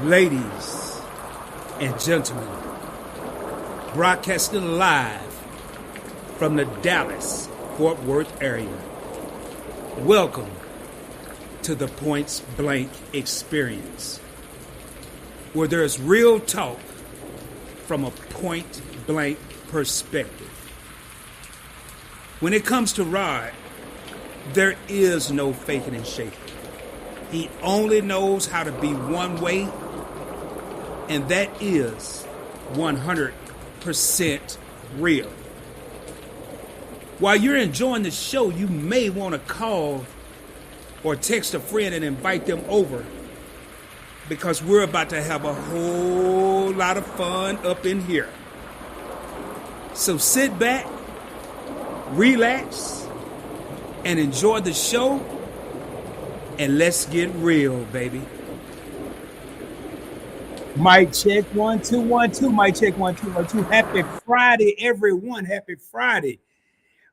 Ladies and gentlemen, broadcasting live from the Dallas Fort Worth area. Welcome to the Points Blank Experience, where there's real talk from a point blank perspective. When it comes to Rod, there is no faking and shaking. He only knows how to be one way, and that is 100% real. While you're enjoying the show, you may want to call or text a friend and invite them over, because we're about to have a whole lot of fun up in here. So sit back, relax, and enjoy the show, and let's get real, baby. Mic check 1 2 1 2. Mic check 1 2 1 2. Happy Friday, everyone. Happy Friday.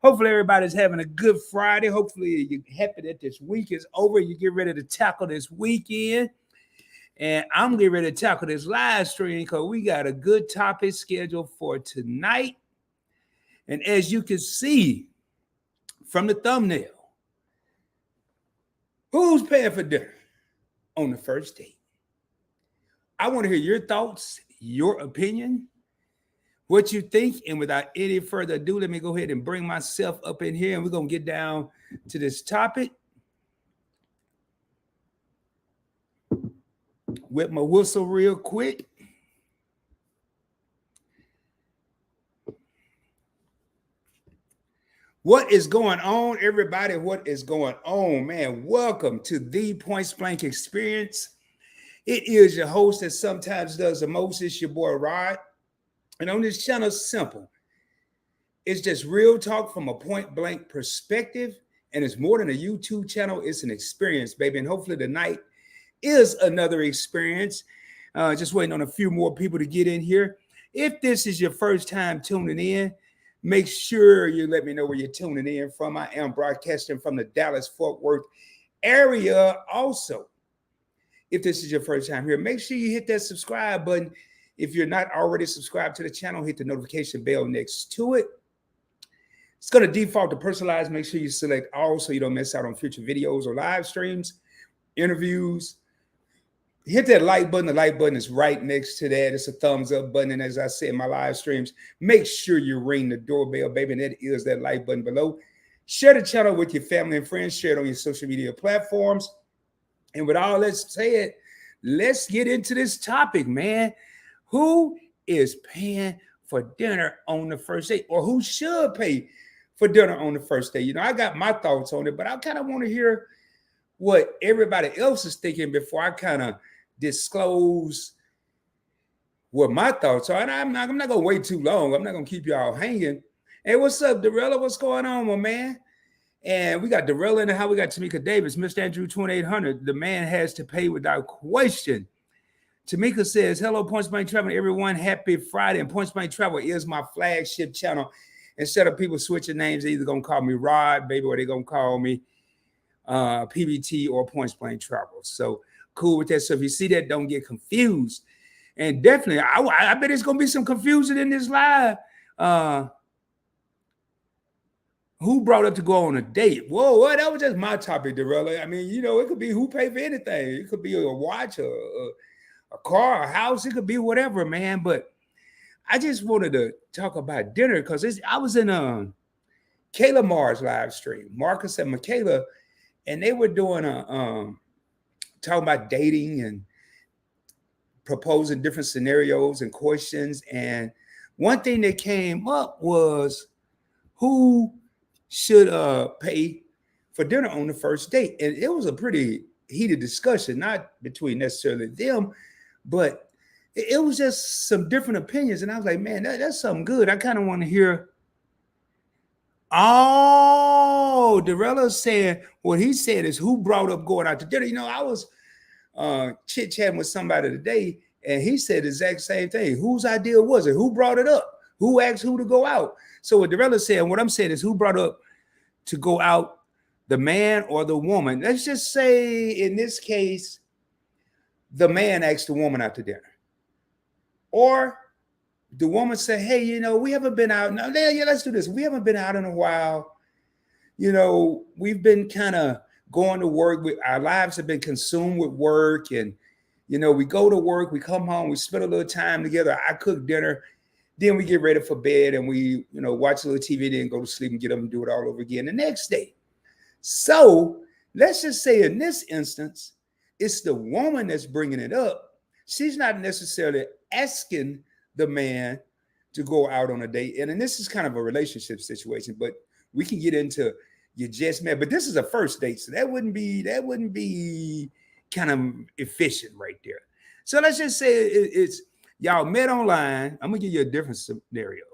Hopefully everybody's having a good Friday. Hopefully you're happy that this week is over. You get ready to tackle this weekend. And I'm getting ready to tackle this live stream because we got a good topic scheduled for tonight. And as you can see from the thumbnail, who's paying for dinner on the first date? I want to hear your thoughts, your opinion, what you think. And without any further ado, let me go ahead and bring myself up in here, and we're going to get down to this topic with my whistle real quick. What is going on, everybody? What is going on, man? Welcome to the Points Blank Experience. It is your host that sometimes does the most. It's your boy, Rod. And on this channel, it's simple. It's just real talk from a point blank perspective. And it's more than a YouTube channel. It's an experience, baby. And hopefully tonight is another experience. Just waiting on a few more people to get in here. If this is your first time tuning in, make sure you let me know where you're tuning in from. I am broadcasting from the Dallas Fort Worth area. Also, if this is your first time here, make sure you hit that subscribe button. If you're not already subscribed to the channel, hit the notification bell next to it. It's going to default to personalized. Make sure you select all so you don't miss out on future videos or live streams, interviews. Hit that like button. The like button is right next to that. It's a thumbs up button. And as I said in my live streams, make sure you ring the doorbell, baby. And that is that like button below. Share the channel with your family and friends. Share it on your social media platforms. And with all that said, let's get into this topic, man. Who is paying for dinner on the first date, or who should pay for dinner on the first date? You know, I got my thoughts on it, but I kind of want to hear what everybody else is thinking before I kind of disclose what my thoughts are. And I'm not going to wait too long. I'm not going to keep y'all hanging. Hey, what's up, Darrella? What's going on, my man? And we got Darrella in the house. We got Tamika Davis, Mr. Andrew 2800. The man has to pay without question. Tamika says, hello, Points Blank Travel, everyone. Happy Friday. And Points Blank Travel is my flagship channel. Instead of people switching names, they're either going to call me Rod, baby, or they're going to call me PBT or Points Blank Travel. So cool with that. So if you see that, don't get confused. And definitely, I bet it's going to be some confusion in this live. Who brought up to go on a date? Whoa, what? That was just my topic, Darrella. I mean, you know, it could be who paid for anything. It could be a watch, a car, a house. It could be whatever, man. But I just wanted to talk about dinner because I was in Kayla Mars live stream, Marcus and Michaela, and they were doing talking about dating and proposing different scenarios and questions. And one thing that came up was who should pay for dinner on the first date. And it was a pretty heated discussion, not between necessarily them, but it was just some different opinions. And I was like, man, that's something good. I kind of want to hear. Oh, Darrella's saying what he said is who brought up going out to dinner. You know, I was chit-chatting with somebody today, and he said the exact same thing. Whose idea was it? Who brought it up? Who asked who to go out? So what Darrella said, and what I'm saying is who brought up to go out, the man or the woman? Let's just say in this case, the man asks the woman out to dinner. Or the woman say, hey, we haven't been out. No, yeah, let's do this. We haven't been out in a while. We've been kind of going to work. Our lives have been consumed with work. And, we go to work, we come home, we spend a little time together. I cook dinner. Then we get ready for bed and we, watch a little TV, then go to sleep and get up and do it all over again the next day. So let's just say in this instance, it's the woman that's bringing it up. She's not necessarily asking the man to go out on a date. And this is kind of a relationship situation, but we can get into you just met. But this is a first date, so that wouldn't be kind of efficient right there. So let's just say it's y'all met online. I'm gonna give you a different scenario.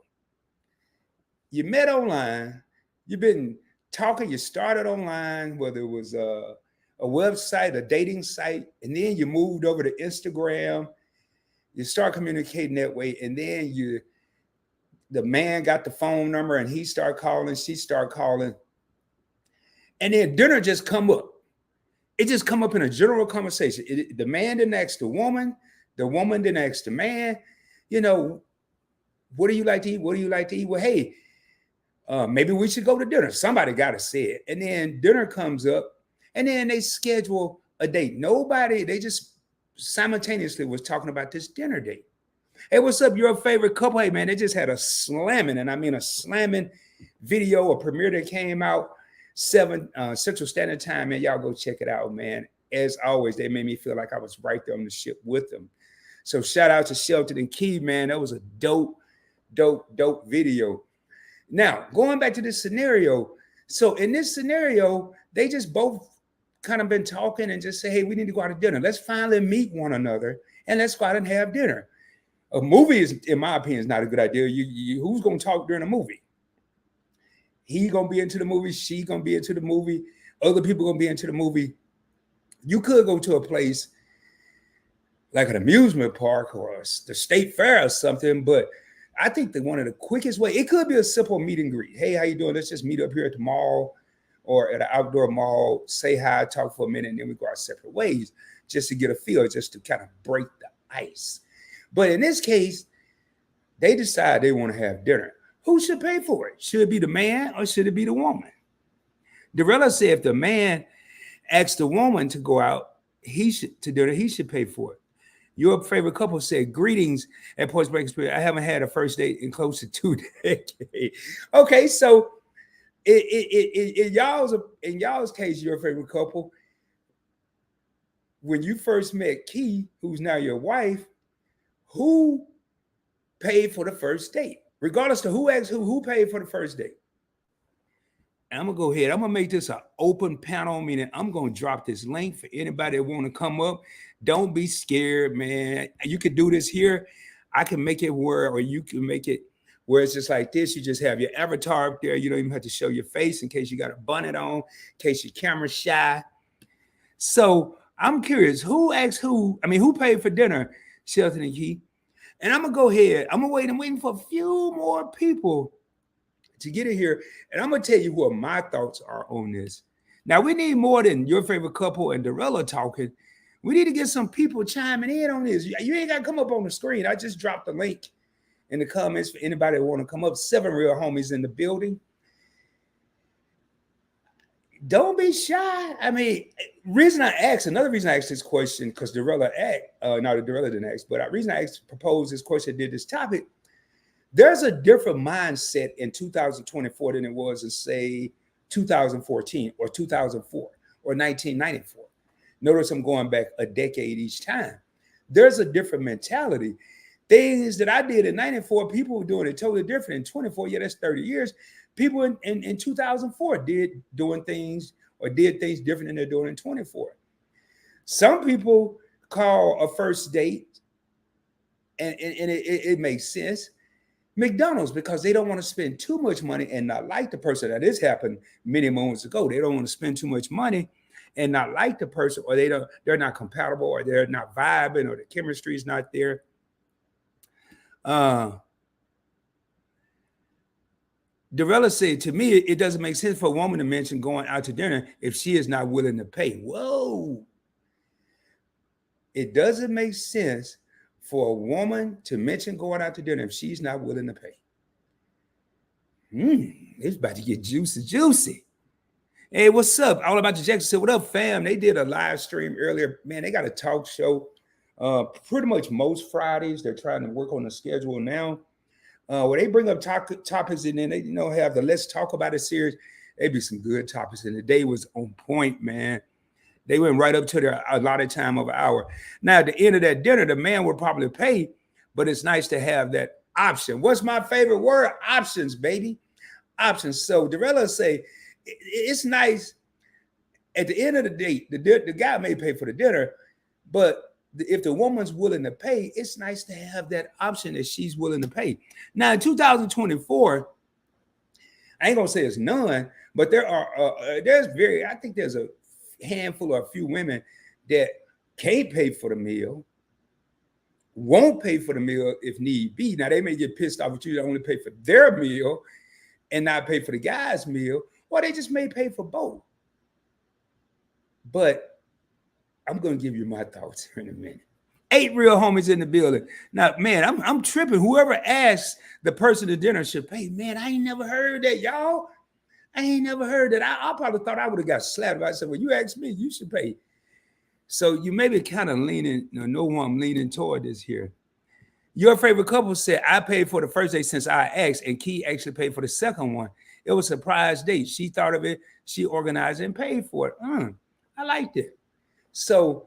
You met online, you've been talking, you started online, whether it was a website, a dating site, and then you moved over to Instagram. You start communicating that way, and then the man got the phone number and he started calling, she started calling, and then dinner just come up. It just come up in a general conversation. The man didn't ask the woman didn't ask the man, what do you like to eat? What do you like to eat? Well, hey, maybe we should go to dinner. Somebody got to say it. And then dinner comes up, and then they schedule a date. They just simultaneously was talking about this dinner date. Hey, what's up? Your favorite couple? Hey, man, they just had a slamming, and I mean a slamming video, a premiere that came out 7 Central Standard Time, man. Y'all go check it out, man. As always, they made me feel like I was right there on the ship with them. So shout out to Shelton and Key, man. That was a dope video. Now, going back to this scenario. So in this scenario, they just both kind of been talking and just say, hey, we need to go out to dinner. Let's finally meet one another and let's go out and have dinner. A movie is, in my opinion, is not a good idea. Who's going to talk during a movie? He going to be into the movie. She going to be into the movie. Other people going to be into the movie. You could go to a place like an amusement park or the state fair or something, but I think that one of the quickest way, it could be a simple meet and greet. Hey, how you doing? Let's just meet up here at the mall or at an outdoor mall, say hi, talk for a minute, and then we go our separate ways just to get a feel, just to kind of break the ice. But in this case, they decide they want to have dinner. Who should pay for it? Should it be the man or should it be the woman? Dorella said if the man asks the woman to go out, he should pay for it. Your favorite couple said, greetings at Point Blank Experience. I haven't had a first date in close to 2 decades. Okay, so in y'all's case, your favorite couple, when you first met Key, who's now your wife, who paid for the first date? Regardless to who asked who paid for the first date? And I'm going to go ahead. I'm going to make this an open panel, meaning I'm going to drop this link for anybody that want to come up. Don't be scared, man. You can do this here. I can make it or you can make it where it's just like this. You just have your avatar up there. You don't even have to show your face in case you got a bonnet on, in case your camera's shy. So I'm curious, who paid for dinner, Shelton and Key? And I'm going to go ahead. I'm waiting for a few more people to get in here. And I'm going to tell you what my thoughts are on this. Now, we need more than your favorite couple and Dorella talking. We need to get some people chiming in on this. You ain't got to come up on the screen. I just dropped the link in the comments for anybody that want to come up. 7 real homies in the building. Don't be shy. I mean, another reason I asked this question, because Dorella didn't ask, but the reason I proposed this question, did this topic, there's a different mindset in 2024 than it was in, say, 2014 or 2004 or 1994. Notice I'm going back a decade each time. There's a different mentality. Things that I did in 94, people were doing it totally different. In 24, yeah, that's 30 years. People in 2004 did things different than they're doing in 24. Some people call a first date, and it makes sense, McDonald's, because they don't want to spend too much money and not like the person. Now, this happened many moments ago. They don't want to spend too much money and not like the person, or they're not compatible, or they're not vibing, or the chemistry is not there. Dorella said, to me, it doesn't make sense for a woman to mention going out to dinner if she is not willing to pay. Whoa. It doesn't make sense for a woman to mention going out to dinner if she's not willing to pay. It's about to get juicy, juicy. Hey, what's up? All About the Jackson said, what up, fam? They did a live stream earlier. Man, they got a talk show pretty much most Fridays. They're trying to work on the schedule now. Where they bring up topics and then they have the Let's Talk About It series. They be some good topics. And the day was on point, man. They went right up to their allotted time of an hour. Now, at the end of that dinner, the man would probably pay, but it's nice to have that option. What's my favorite word? Options, baby. Options. So Dorella say, it's nice at the end of the date, the guy may pay for the dinner, but if the woman's willing to pay, it's nice to have that option that she's willing to pay. Now, in 2024, I ain't gonna say it's none, but I think there's a handful or a few women that can't pay for the meal, won't pay for the meal if need be. Now, they may get pissed off at you to only pay for their meal and not pay for the guy's meal, or they just may pay for both. But I'm going to give you my thoughts here in a minute. 8 real homies in the building. Now, man, I'm tripping. Whoever asks the person to dinner should pay. Man, I ain't never heard that, y'all. I ain't never heard that. I probably thought I would have got slapped. I said, well, you asked me, you should pay. So you may be kind of leaning, know who I'm leaning toward this here. Your favorite couple said, I paid for the first date since I asked, and Key actually paid for the second one. It was a surprise date. She thought of it. She organized it and paid for it. I liked it. So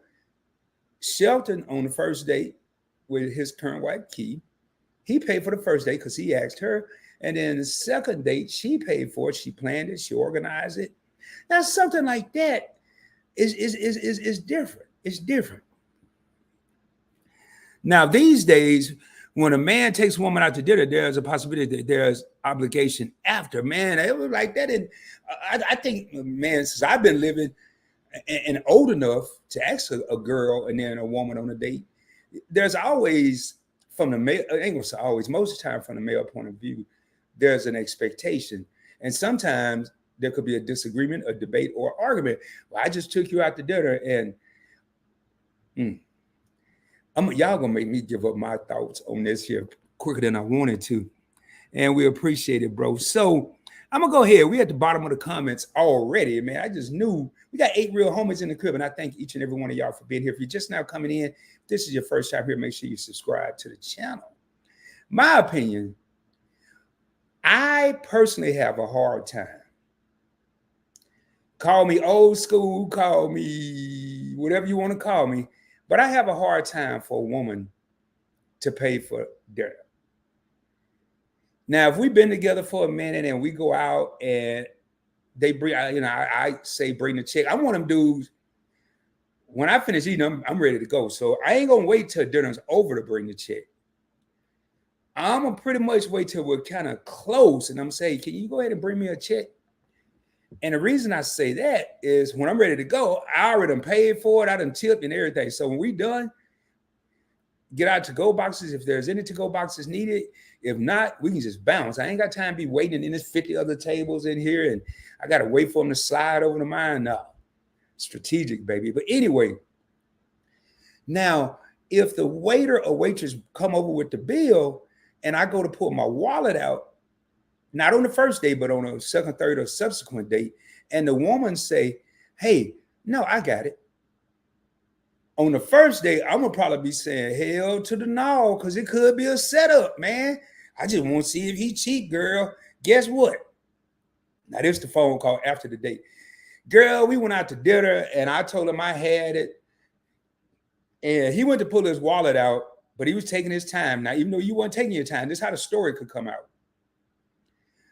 Shelton on the first date with his current wife, Key, he paid for the first date because he asked her. And then the second date, she paid for it. She planned it. She organized it. Now, something like that is different. It's different. Now, these days, when a man takes a woman out to dinner, there's a possibility that there's obligation after. Man, it was like that. And I think, man, since I've been living and old enough to ask a girl and then a woman on a date, there's always, from the male, I ain't gonna say always, most of the time from the male point of view, there's an expectation. And sometimes there could be a disagreement, a debate, or argument. Well, I just took you out to dinner and y'all gonna make me give up my thoughts on this here quicker than I wanted to. And we appreciate it, bro. So I'm gonna go ahead. We at the bottom of the comments already, man. I just knew we got 8 real homies in the crib, and I thank each and every one of y'all for being here. If you're just now coming in, if this is your first time here, make sure you subscribe to the channel. My opinion, I personally have a hard time. Call me old school, call me whatever you want to call me, but I have a hard time for a woman to pay for dinner. Now, if we've been together for a minute and we go out and they bring, I say bring the check. I'm one of them dudes. When I finish eating, I'm ready to go. So I ain't gonna wait till dinner's over to bring the check. I'm gonna pretty much wait till we're kind of close, and I'm saying, can you go ahead and bring me a check? And the reason I say that is when I'm ready to go, I already done paid for it, I done tipped and everything. So when we done, get out to-go boxes if there's any to-go boxes needed. If not, we can just bounce. I ain't got time to be waiting, and there's 50 other tables in here, and I got to wait for them to slide over to mine. No, strategic, baby. But anyway, now, if the waiter or waitress come over with the bill and I go to pull my wallet out, not on the first date, but on a second, third, or subsequent date, and the woman say, hey, no, I got it. On the first day, I'm gonna probably be saying hell to the no, because it could be a setup, man. I just want to see if he cheat, girl. Guess what? Now, this is the phone call after the date. Girl, we went out to dinner, and I told him I had it. And he went to pull his wallet out, but he was taking his time. Now, even though you weren't taking your time, this is how the story could come out.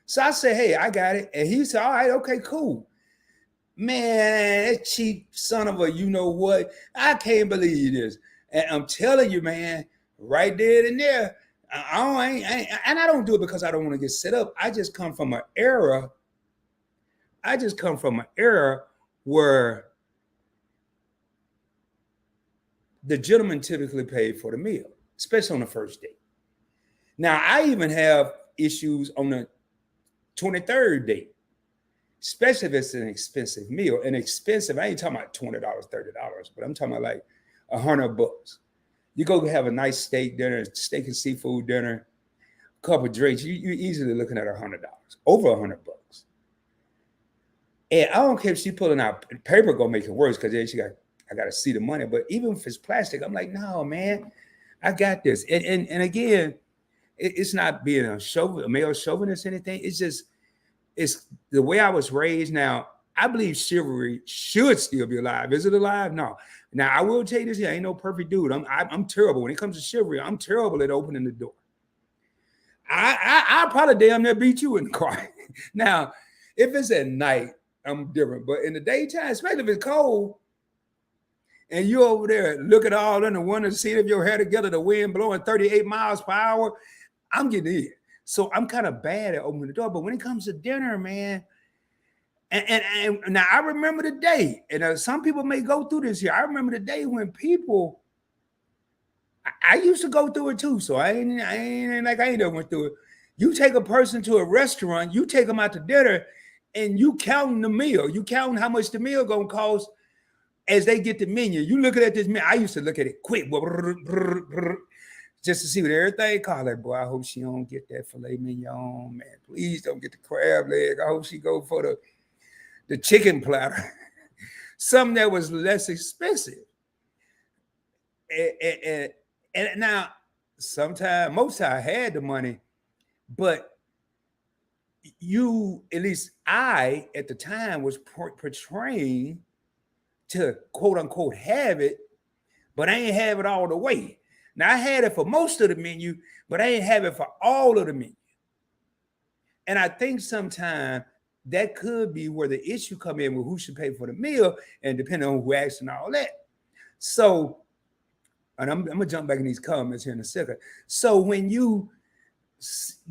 So I said, hey, I got it. And he said, all right, okay, cool. Man, that cheap son of a you-know-what. I can't believe this. And I'm telling you, man, right there and there, and I don't do it because I don't want to get set up. I just come from an era. Where the gentleman typically paid for the meal, especially on the first date. Now, I even have issues on the 23rd date, especially if it's an expensive meal. And expensive, I ain't talking about $20, $30, but I'm talking about like $100. You go have a nice steak dinner, steak and seafood dinner, couple of drinks. You're easily looking at $100, over $100. And I don't care if she pulling out paper, gonna make it worse because then I got to see the money. But even if it's plastic, I'm like, no, man, I got this. And again, it's not being a male chauvinist or anything. It's the way I was raised. Now, I believe chivalry should still be alive. Is it alive? No. Now, I will tell you this: I ain't no perfect dude. I'm terrible when it comes to chivalry. I'm terrible at opening the door. I probably damn near beat you in the car. Now, if it's at night, I'm different. But in the daytime, especially if it's cold, and you over there looking all in the window, seeing if your hair together, the wind blowing 38 miles per hour, I'm getting in. So I'm kind of bad at opening the door. But when it comes to dinner, man, and now I remember the day, and some people may go through this here. I remember the day when people, I used to go through it too. So I ain't never went through it. You take a person to a restaurant, you take them out to dinner, and you counting the meal. You counting how much the meal gonna cost as they get the menu. You looking at this menu. I used to look at it quick, just to see what everything called. Like, boy, I hope she don't get that filet mignon, man. Please don't get the crab leg. I hope she go for the chicken platter, something that was less expensive. And now, most time I had the money, but at least I, at the time, was portraying to quote unquote have it, but I ain't have it all the way. Now I had it for most of the menu, but I ain't have it for all of the menu. And I think sometimes that could be where the issue come in with who should pay for the meal and depending on who asks and all that. So, and I'm gonna jump back in these comments here in a second. So when you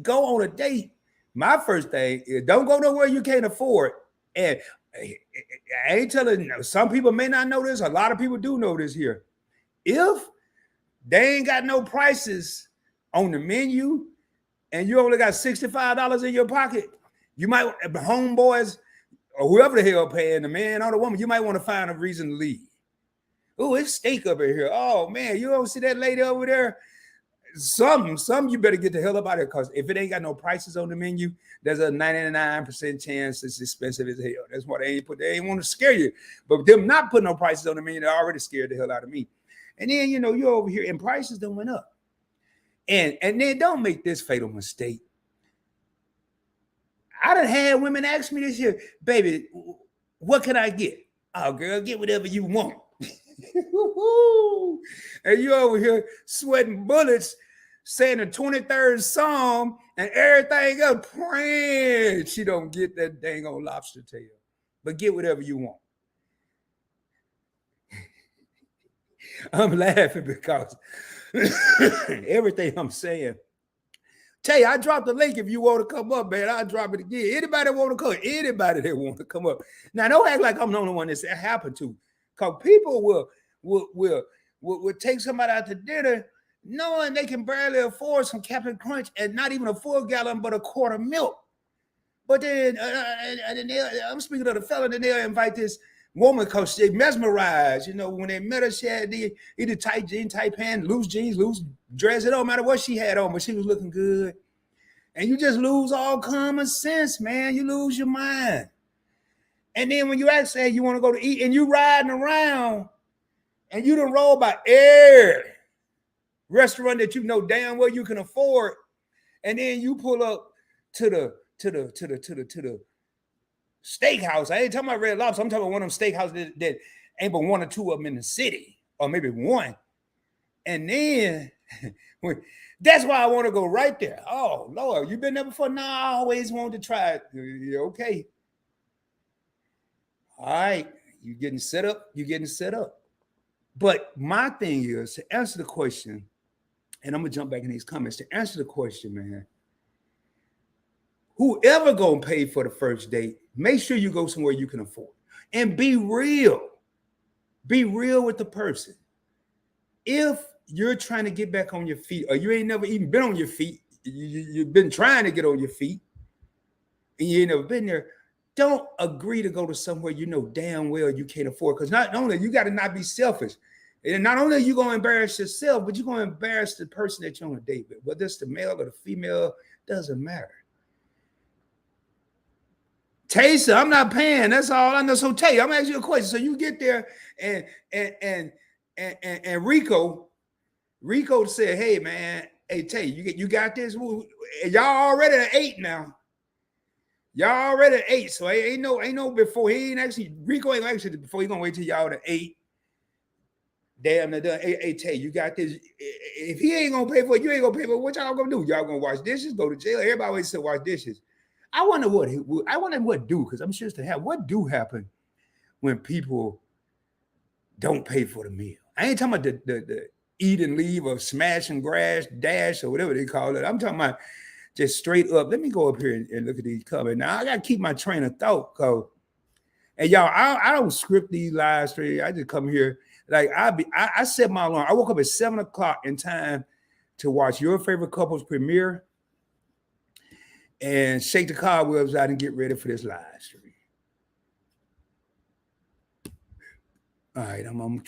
go on a date, my first thing is don't go nowhere you can't afford. And I ain't telling you, some people may not know this. A lot of people do know this here. If they ain't got no prices on the menu and you only got $65 in your pocket, you might, homeboys or whoever the hell paying, the man or the woman, you might want to find a reason to leave. Oh, it's steak up in here. Oh man, you don't see that lady over there? Some you better get the hell up out of here, because if it ain't got no prices on the menu, there's a 99% chance it's expensive as hell. That's why they ain't want to scare you. But them not putting no prices on the menu, they're already scared the hell out of me. And then you're over here and prices done went up. And then don't make this fatal mistake. I done had women ask me this year, baby, what can I get? Oh, girl, get whatever you want. And you over here sweating bullets, saying the 23rd Psalm and everything else, praying she don't get that dang old lobster tail. But get whatever you want. I'm laughing because everything I'm saying. Tell you, I dropped the link if you want to come up, man. I'll drop it again. Anybody want to come? Anybody that want to come up. Now, don't act like I'm the only one that's happened to. Because people will take somebody out to dinner knowing they can barely afford some Captain Crunch and not even a full gallon, but a quart of milk. But then, I'm speaking of the fella, and they'll invite this woman because they mesmerized. When they met her, she had either tight jeans, tight pants, loose jeans, loose dress. It don't matter what she had on, but she was looking good. And you just lose all common sense, man. You lose your mind. And then when you actually say you want to go to eat and you riding around and you done roll by every restaurant that you know damn well you can afford, and then you pull up to the steakhouse. I ain't talking about Red Lobster. I'm talking about one of them steakhouses that ain't but one or two of them in the city, or maybe one. And then that's why I want to go right there. Oh Lord, you been there before? No, I always wanted to try it. Okay. All right, you're getting set up. But my thing is to answer the question, and I'm gonna jump back in these comments to answer the question, man. Whoever gonna pay for the first date, make sure you go somewhere you can afford, and be real. Be real with the person. If you're trying to get back on your feet, or you ain't never even been on your feet, you've been trying to get on your feet, and you ain't never been there. Don't agree to go to somewhere you know damn well you can't afford. Because not only you got to not be selfish. And not only are you gonna embarrass yourself, but you're gonna embarrass the person that you're on a date with, whether it's the male or the female, doesn't matter. Taysa, I'm not paying. That's all I know. So Tay, I'm gonna ask you a question. So you get there and and and and Rico said, "Hey man, hey Tay, you got this. Y'all already at 8 now. Y'all already at 8. So ain't no before. He ain't actually Rico ain't actually before. He gonna wait till y'all at 8. Damn, they're done. Hey Tay, you got this. If he ain't gonna pay for it, you ain't gonna pay for it. What y'all gonna do? Y'all gonna wash dishes? Go to jail? Everybody always said wash dishes. I wonder what do because I'm sure to have what do happen when people don't pay for the meal. I ain't talking about the eat and leave or smash and grash dash or whatever they call it. I'm talking about just straight up. Let me go up here and look at these comments. Now I gotta keep my train of thought, cause and y'all, I don't script these live streams. I just come here like I set my alarm. I woke up at 7 o'clock in time to watch your favorite couples premiere and shake the cobwebs out and get ready for this live stream. All right, I'm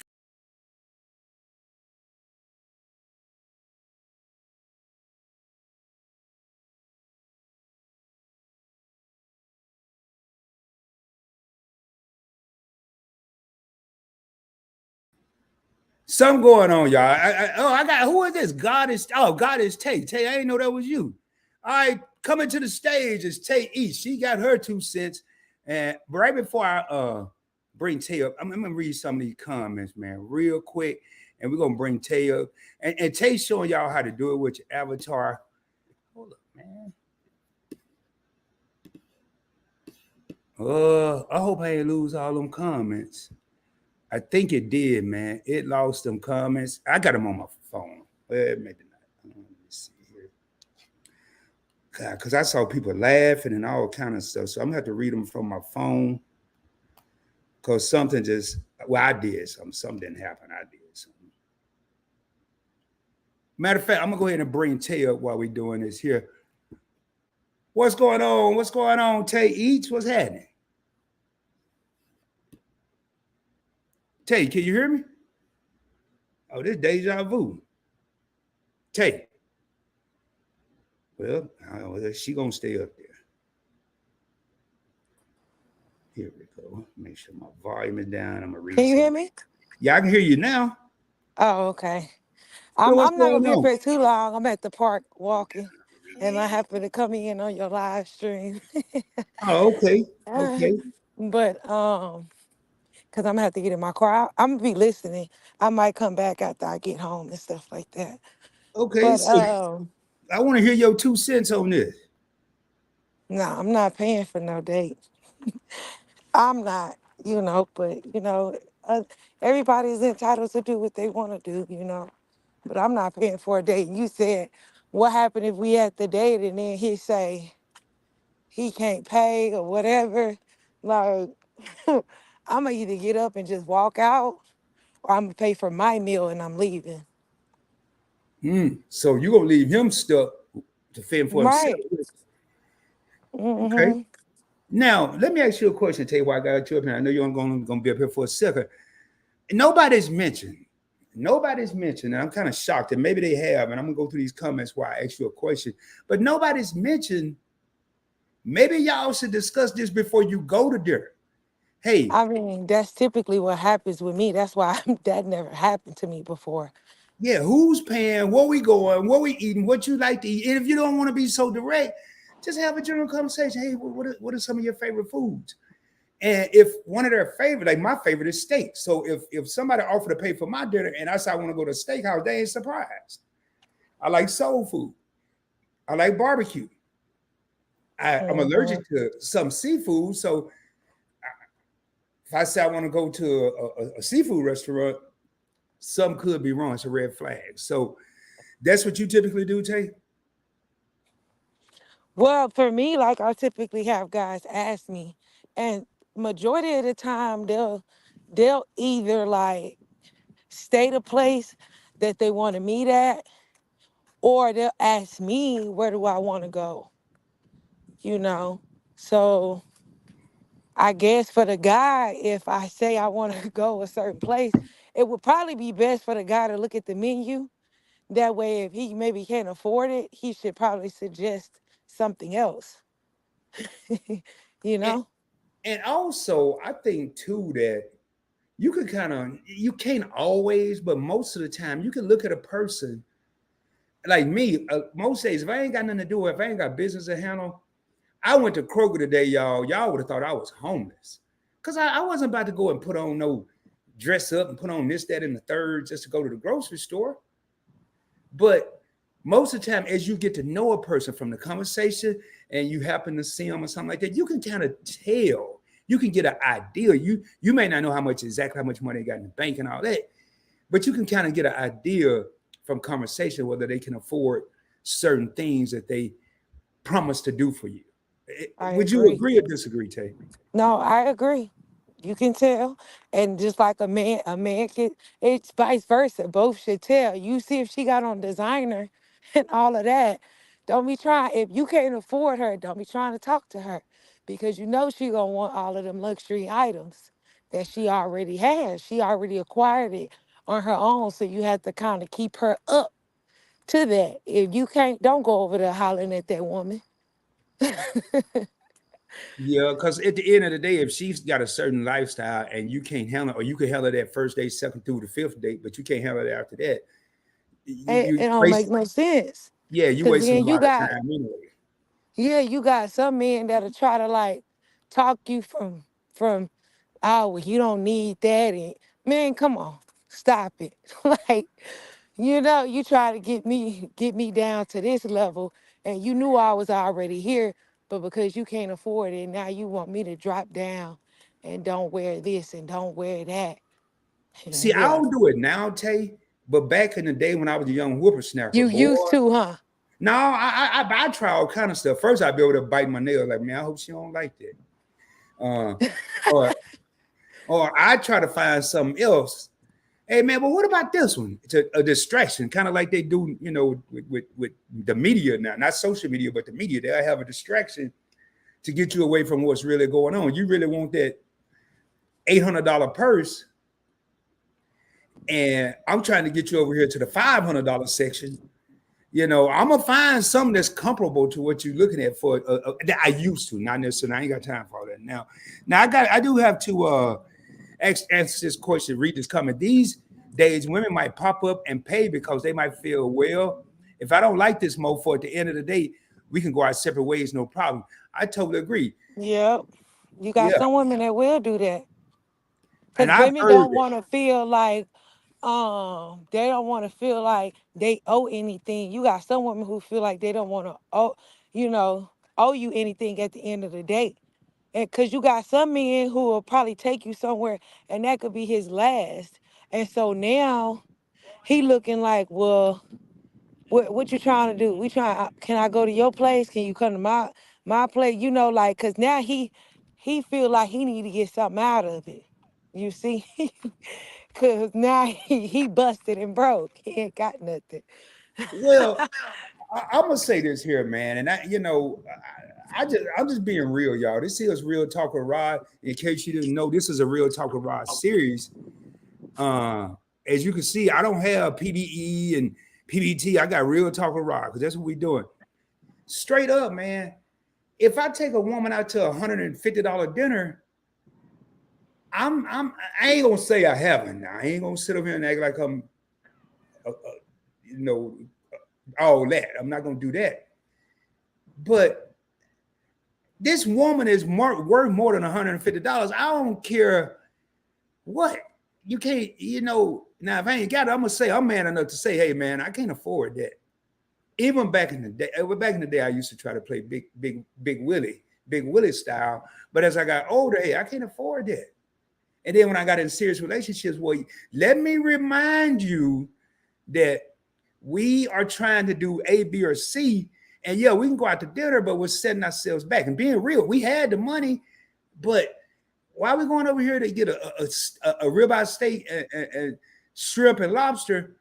something going on, y'all. I got who is this? God is Tay. Tay, I didn't know that was you. All right, coming to the stage is Tay East. She got her 2 cents. And right before I bring Tay up, I'm gonna read some of these comments, man, real quick. And we're gonna bring Tay up. And Tay's showing y'all how to do it with your avatar. Hold up, man. I hope I ain't lose all them comments. I think it did, man. It lost them comments. I got them on my phone. Well, maybe not. Let me see here. Because I saw people laughing and all kind of stuff. So I'm gonna have to read them from my phone. Because something just I did something. Something didn't happen. I did something. Matter of fact, I'm gonna go ahead and bring Tay up while we're doing this here. What's going on? What's going on, Tay Eats? What's happening? Tay, can you hear me? Oh, this deja vu. Tay. Well, she gonna stay up there. Here we go. Make sure my volume is down. I'm gonna read. Can you hear me? Yeah, I can hear you now. Oh, okay. So what's I'm not going gonna be up on? here too long. I'm at the park walking, and I happen to come in on your live stream. Oh, okay. Uh, Okay. but cause I'm gonna have to get in my car. I'm gonna be listening. I might come back after I get home and stuff like that. Okay. But So I want to hear your 2 cents on this. no, I'm not paying for no date. I'm not, But everybody's entitled to do what they want to do. But I'm not paying for a date. You said, what happened if we at the date and then he say he can't pay or whatever? Like, I'm gonna either get up and just walk out, or I'm gonna pay for my meal and I'm leaving. So you gonna leave him stuck to fend for himself? Right. Okay. Mm-hmm. Now let me ask you a question. Tell you why I got you up here. I know you're gonna be up here for a second. Nobody's mentioned. Nobody's mentioned. And I'm kind of shocked, and maybe they have. And I'm gonna go through these comments while I ask you a question. But nobody's mentioned. Maybe y'all should discuss this before you go to dinner. Hey, I mean, that's typically what happens with me. That's why that never happened to me before. yeah, who's paying? Where we going? What we eating? What you like to eat? And if you don't want to be so direct, just have a general conversation. Hey, what are some of your favorite foods? And if one of their favorite, like my favorite is steak. So if somebody offered to pay for my dinner and I say I want to go to a steakhouse, they ain't surprised. I like soul food. I like barbecue. I'm Hmm. allergic to some seafood. So if I say I want to go to a seafood restaurant, some could be wrong. It's a red flag. So that's what you typically do, Tay? Well, for me, like I typically have guys ask me, and majority of the time they'll either like state a place that they want to meet at, or they'll ask me where do I want to go, you know. So I guess for the guy, if I say I want to go a certain place it would probably be best for the guy to look at the menu. That way, if he maybe can't afford it, he should probably suggest something else. you And, know? and also, I think too that you can you can't always, but most of the time, you can look at a person like me. Most days, if I ain't got nothing to do, if I ain't got business to handle, I went to Kroger today, y'all. Y'all would have thought I was homeless because I wasn't about to go and put on no dress up and put on this, that, and the third just to go to the grocery store. But most of the time, as you get to know a person from the conversation and you happen to see them or something like that, you can kind of tell. You can get an idea. You may not know exactly how much money they got in the bank and all that, but you can kind of get an idea from conversation whether they can afford certain things that they promise to do for you. I Would you agree. agree or disagree, Tay? No, I agree. You can tell. And just like a man can, it's vice versa. Both should tell. You see if she got on designer and all of that. Don't be trying. If you can't afford her, don't be trying to talk to her. Because you know she gonna want all of them luxury items that she already has. She already acquired it on her own. So you have to kind of keep her up to that. If you can't, don't go over there hollering at that woman. Yeah, because at the end of the day, if she's got a certain lifestyle and you can't handle, or you can handle that first date, second through the fifth date, but you can't handle it after that, It you don't make waste. no sense. Yeah, you Cause wasting a then you lot of got, time anyway. yeah, you got some men that'll try to like talk you from oh well, you don't need that, and man, come on, stop it. Like, you try to get me down to this level, and you knew I was already here, but because you can't afford it, now you want me to drop down and don't wear this and don't wear that. See, I Yeah. don't do it now, Tay, but back in the day when I was a young whippersnapper, You used boy. to, huh? No, I try all kind of stuff. First, I'd be able to bite my nail, like, man, I hope she don't like that. Uh, or I try to find something else. Hey man, but what about this one? It's a distraction, kind of like they do, with the media now, not social media, but the media. They'll have a distraction to get you away from what's really going on. You really want that $800 purse, and I'm trying to get you over here to the $500 section. I'm gonna find something that's comparable to what you're looking at for that I used to, not necessarily. I ain't got time for all that now. Now I do have to answer this question, read this comment. These days, women might pop up and pay because they might feel, well, if I don't like this mofo at the end of the day, we can go our separate ways, no problem. I totally agree. Yep. You got Yeah. some women that will do that. And Because I've women heard don't it. want to feel like they don't want to feel like they owe anything. You got some women who feel like they don't want to you know owe you anything at the end of the day. And because you got some men who will probably take you somewhere and that could be his last. And so now he looking like, well, what you trying to do? We trying, can I go to your place? Can you come to my place? Like, cause now he feel like he need to get something out of it. You see? Cause now he busted and broke. He ain't got nothing. Well, I'm gonna say this here, man, and I'm just being real, y'all. This is Real Talk with Rod. In case you didn't know, this is a Real Talk with Rod series. Uh, as you can see, I don't have PDE and PBT. I got Real Talk with Rod because that's what we're doing. Straight up, man. If I take a woman out to $150 dinner, I ain't gonna say I haven't. Now I ain't gonna sit up here and act like I'm, you know, all that. I'm not gonna do that. But this woman is worth more than $150. I don't care what. You can't, now if I ain't got it, I'm gonna say I'm man enough to say, hey man, I can't afford that. Even back in the day, I used to try to play Big Willie style. But as I got older, hey, I can't afford that. And then when I got in serious relationships, well, let me remind you that we are trying to do A, B, or C. And yeah, we can go out to dinner, but we're setting ourselves back. And being real, we had the money, but why are we going over here to get a ribeye steak and shrimp and lobster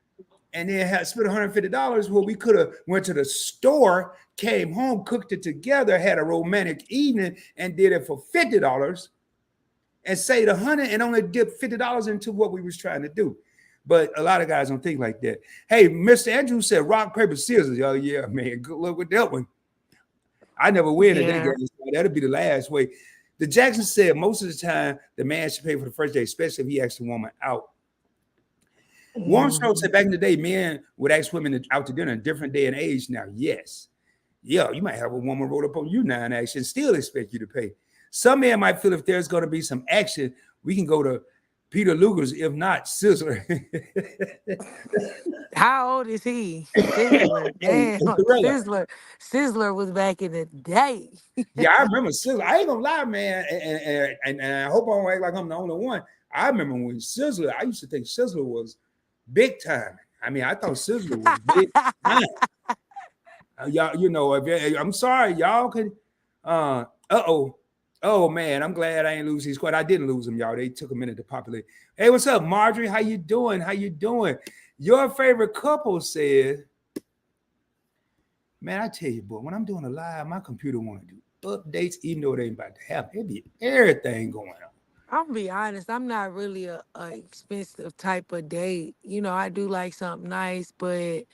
and then spent $150? Well, we could have went to the store, came home, cooked it together, had a romantic evening, and did it for $50 and say the 100 and only dip $50 into what we was trying to do. But a lot of guys don't think like that. Hey, Mr. Andrew said rock, paper, scissors. Oh, yeah, man. Good luck with that one. I never win at that Yeah. game. So that'll be the last way. The Jackson said most of the time the man should pay for the first date, especially if he asks the woman out. Warren Strode said back in the day, men would ask women out to dinner in a different day and age now. Yes. Yeah, you might have a woman roll up on you now and actually still expect you to pay. Some men might feel if there's going to be some action, we can go to Peter Luger's, if not Sizzler. How old is he? Sizzler. Hey, Damn. Gorilla. Sizzler was back in the day. Yeah, I remember Sizzler. I ain't gonna lie, man, and I hope I don't act like I'm the only one. I remember when Sizzler, I used to think Sizzler was big time. I mean, I thought Sizzler was big time. Y'all, you know, I'm sorry, y'all can. Oh man, I'm glad I ain't lose his squad. I didn't lose them, y'all. They took a minute to populate. Hey, what's up, Marjorie? How you doing? How you doing? Your favorite couple said, man, I tell you, boy, when I'm doing a live, my computer want to do updates, even though it ain't about to happen. It be everything going on. I'm gonna be honest, I'm not really a expensive type of date. You know, I do like something nice, but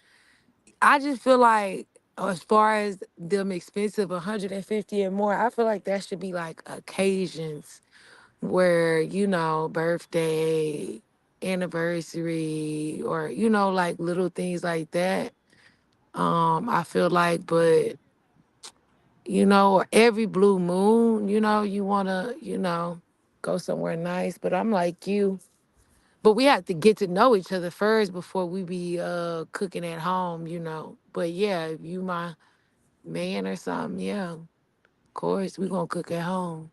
I just feel like as far as them expensive 150 and more, I feel like that should be like occasions where, you know, birthday, anniversary, or, you know, like little things like that. I feel like, but you know, or every blue moon, you know, you wanna, you know, go somewhere nice. But I'm like you. But we have to get to know each other first before we be cooking at home, you know. But yeah, if you my man or something, yeah, of course we gonna cook at home.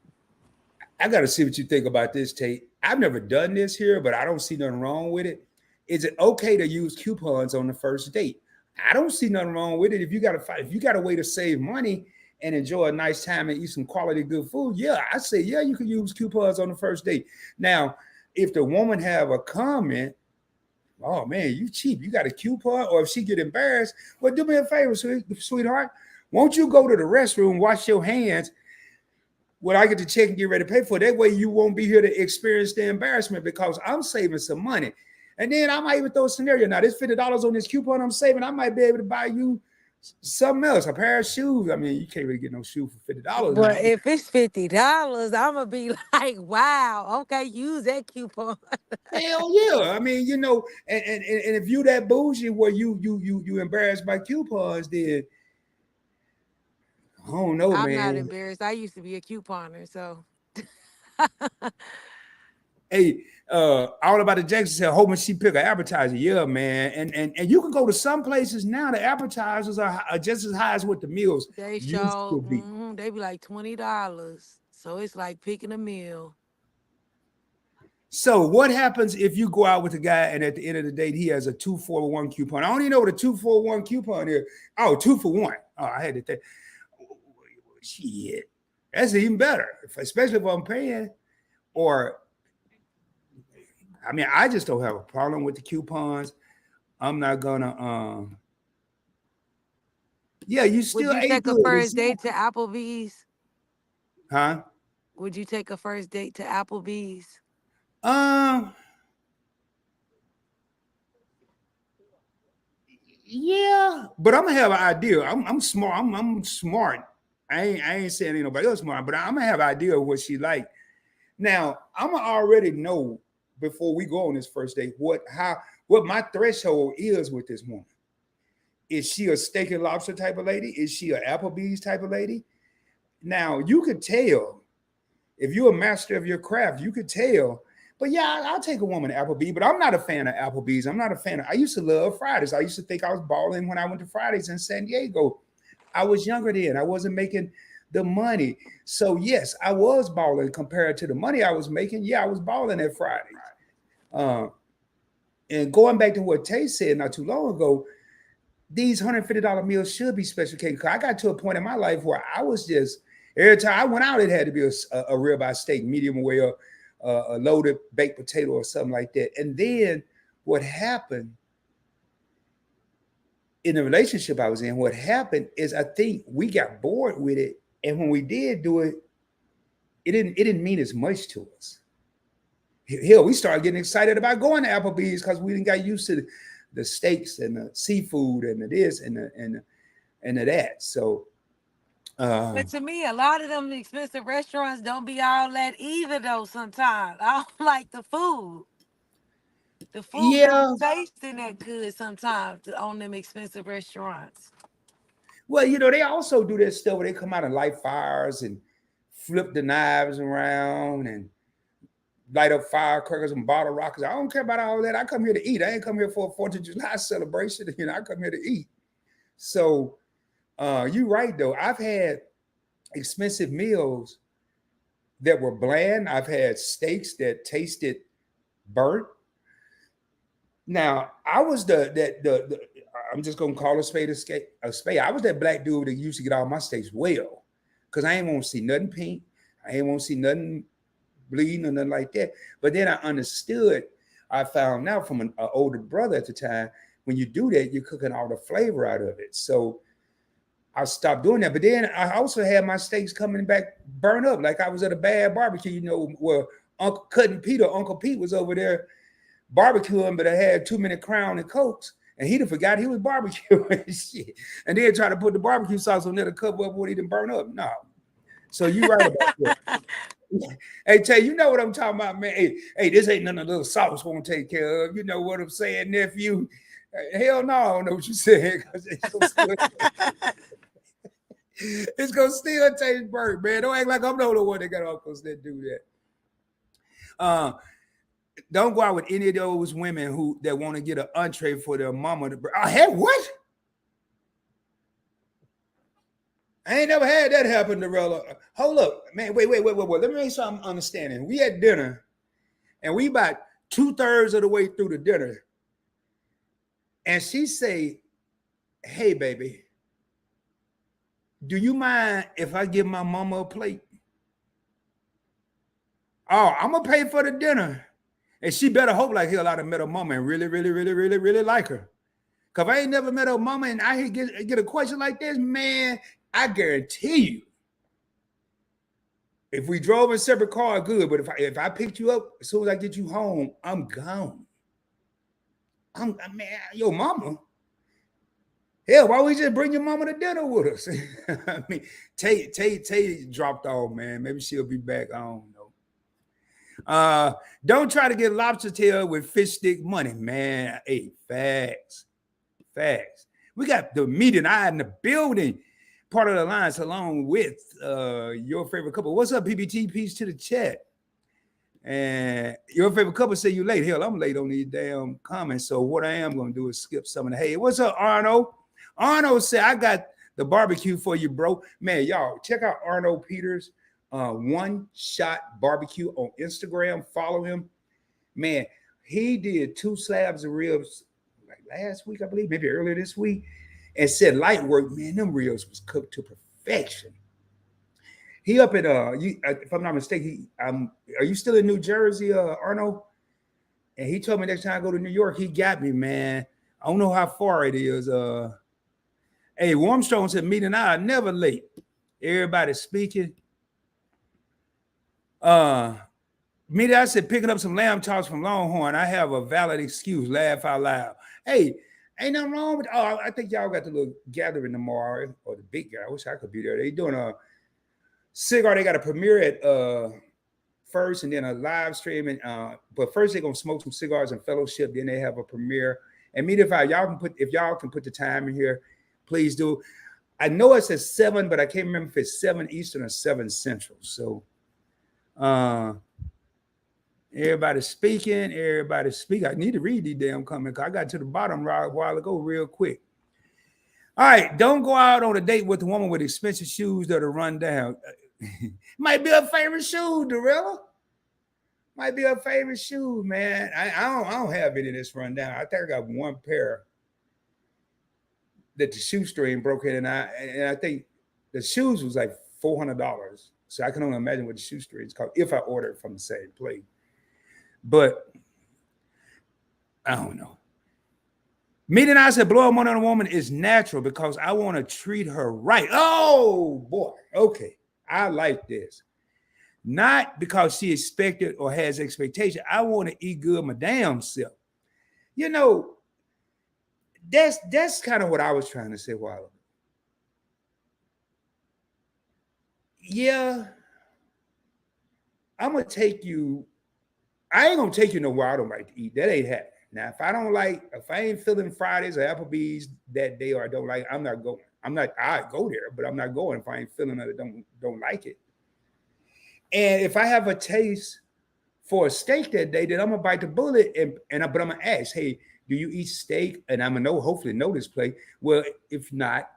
I got to see what you think about this, Tate. I've never done this here, but I don't see nothing wrong with it. Is it okay to use coupons on the first date? I don't see nothing wrong with it. If you got a way to save money and enjoy a nice time and eat some quality good food, yeah, I say yeah, you can use coupons on the first date. Now, if the woman have a comment, oh man, you cheap, you got a coupon, or if she get embarrassed, well, do me a favor, sweetheart. Won't you go to the restroom, wash your hands, when I get to check and get ready to pay for it? That way you won't be here to experience the embarrassment because I'm saving some money. And then I might even throw a scenario. Now, this $50 on this coupon I'm saving, I might be able to buy you something else, a pair of shoes. I mean, you can't really get no shoe for $50 now. But if it's $50, I'ma be like, wow, okay, use that coupon. Hell yeah. I mean, you know, and if you that bougie where you embarrassed by coupons, then I don't know, I'm not man. embarrassed. I used to be a couponer, so Hey, all about the Jackson said, hoping she pick an appetizer. Yeah, man. And you can go to some places now. The appetizers are just as high as what the meals they used to show be. they be like $20. So it's like picking a meal. So what happens if you go out with a guy and at the end of the day he has a 2-for-1 coupon? I don't even know what a 2-for-1 coupon is. Oh, 2-for-1. Oh, I had to think. Shit. That's even better, especially if I'm paying. Or I mean, I just don't have a problem with the coupons. I'm not gonna yeah, you Would still you ate take a good. first date to Applebee's? Huh? Would you take a first date to Applebee's? Um, yeah, but I'm gonna have an idea. I'm smart. I'm smart. I ain't saying ain't nobody else smart, but I'm gonna have an idea of what she like. Now I'm gonna already know before we go on this first date what my threshold is with this woman. Is she a steak and lobster type of lady? Is she an Applebee's type of lady? Now you could tell if you're a master of your craft, you could tell. But yeah, I'll take a woman to Applebee's, but I'm not a fan of Applebee's. I'm not a fan of, I used to love Fridays. I used to think I was balling when I went to Fridays in San Diego. I was younger then. I wasn't making the money. So yes, I was balling compared to the money I was making. Yeah, I was balling at Fridays. Uh, and going back to what Tay said not too long ago, these $150 meals should be special occasions. I got to a point in my life where I was just every time I went out, it had to be a ribeye steak, medium well, a loaded baked potato or something like that. And then what happened in the relationship I was in, what happened is I think we got bored with it, and when we did do it, it didn't mean as much to us. Hell, we started getting excited about going to Applebee's because we didn't got used to the steaks and the seafood and the this and the that. So But to me, a lot of them expensive restaurants don't be all that either, though. Sometimes I don't like the food. The food don't yeah, be tasting that good sometimes on them expensive restaurants. well, you know, they also do that stuff where they come out and light fires and flip the knives around and light up firecrackers and bottle rockets. I don't care about all that. I come here to eat. I ain't come here for a 4th of July celebration. You know, I come here to eat. So you're right though. I've had expensive meals that were bland. I've had steaks that tasted burnt. Now I was the I'm just gonna call a spade a spade. I was that black dude that used to get all my steaks well, cause I ain't want to see nothing pink. I ain't want to see nothing bleeding or nothing like that. But then I understood. I found out from an older brother at the time, when you do that, you're cooking all the flavor out of it. So I stopped doing that. But then I also had my steaks coming back burnt up, like I was at a bad barbecue, you know, where Uncle Cutting Pete or Uncle Pete was over there barbecuing, but I had too many Crown and Cokes. And he'd have forgot he was barbecuing and shit. And then try to put the barbecue sauce on there to cover up what he didn't burn up. No. So you're right about that. Hey, Tay, you know what I'm talking about, man. Hey, this ain't nothing a little sauce won't take care of. You know what I'm saying, nephew? Hell no, I don't know what you said. It's gonna still taste burnt, man. Don't act like I'm the only one that got uncles that do that. Don't go out with any of those women who that want to get an entree for their mama. I had what? I ain't never had that happen, Dorella. Hold up, man. Wait. Let me make sure I'm understanding. We had dinner, and we about 2/3 of the way through the dinner, and she say, "Hey, baby, do you mind if I give my mama a plate?" Oh, I'm gonna pay for the dinner. And she better hope like hell I'd have met her mama and really like her. Cause if I ain't never met her mama and I get a question like this, man, I guarantee you, if we drove in separate cars, good. But if I picked you up as soon as I get you home, I'm gone. Man, your mama. Hell, why we just bring your mama to dinner with us? I mean, Tay dropped off, man. Maybe she'll be back. I don't know. Don't try to get lobster tail with fish stick money, man. Hey, facts. We got the meat and I in the building, part of the alliance, along with your favorite couple. What's up, PBT? Peace to the chat. And your favorite couple say you late. Hell, I'm late on these damn comments. So what I am going to do is skip some of the. Hey, what's up, Arno? Arno said, I got the barbecue for you, bro. Man, y'all, check out Arno Peters. One Shot Barbecue on Instagram. Follow him. Man, he did 2 slabs of ribs like last week, I believe, maybe earlier this week, and said light work. Man, them ribs was cooked to perfection. He up at if I'm not mistaken, are you still in New Jersey, Arno? And he told me next time I go to New York, he got me, man. I don't know how far it is. Hey, Warmstone said, meet and I are never late. Everybody speaking. Me, I said picking up some lamb chops from Longhorn. I have a valid excuse. Laugh out loud. Hey, ain't nothing wrong with. Oh, I think y'all got the little gathering tomorrow, or the big guy. I wish I could be there. They doing a cigar. They got a premiere at first, and then a live stream. And but first they're gonna smoke some cigars and fellowship. Then they have a premiere. And meet if y'all can put the time in here, please do. I know it's at 7, but I can't remember if it's 7 Eastern or 7 Central. So. Everybody speaking. I need to read these damn comments. I got to the bottom a while ago real quick. All right, don't go out on a date with a woman with expensive shoes that'll run down. Might be her favorite shoe, Dorella. Might be her favorite shoe, man. I don't have any of this run down. I think I got one pair that the shoestring broke in, and I think the shoes was like $400. So I can only imagine what the shoestring is called if I ordered from the same place. But I don't know. Me and I said blowing money on a woman is natural because I want to treat her right. Oh boy. Okay. I like this. Not because she expected or has expectation. I want to eat good my damn self. You know, that's kind of what I was trying to say a while ago. Yeah, I'm gonna take you. I ain't gonna take you nowhere I don't like to eat. That ain't happening. Now, if I ain't feeling Fridays or Applebee's that day, or I don't like, I'm not going. I'm not. I go there, but I'm not going if I ain't feeling it. Or don't like it. And if I have a taste for a steak that day, then I'm gonna bite the bullet but I'm gonna ask, hey, do you eat steak? And I'm gonna hopefully know this place. Well, if not,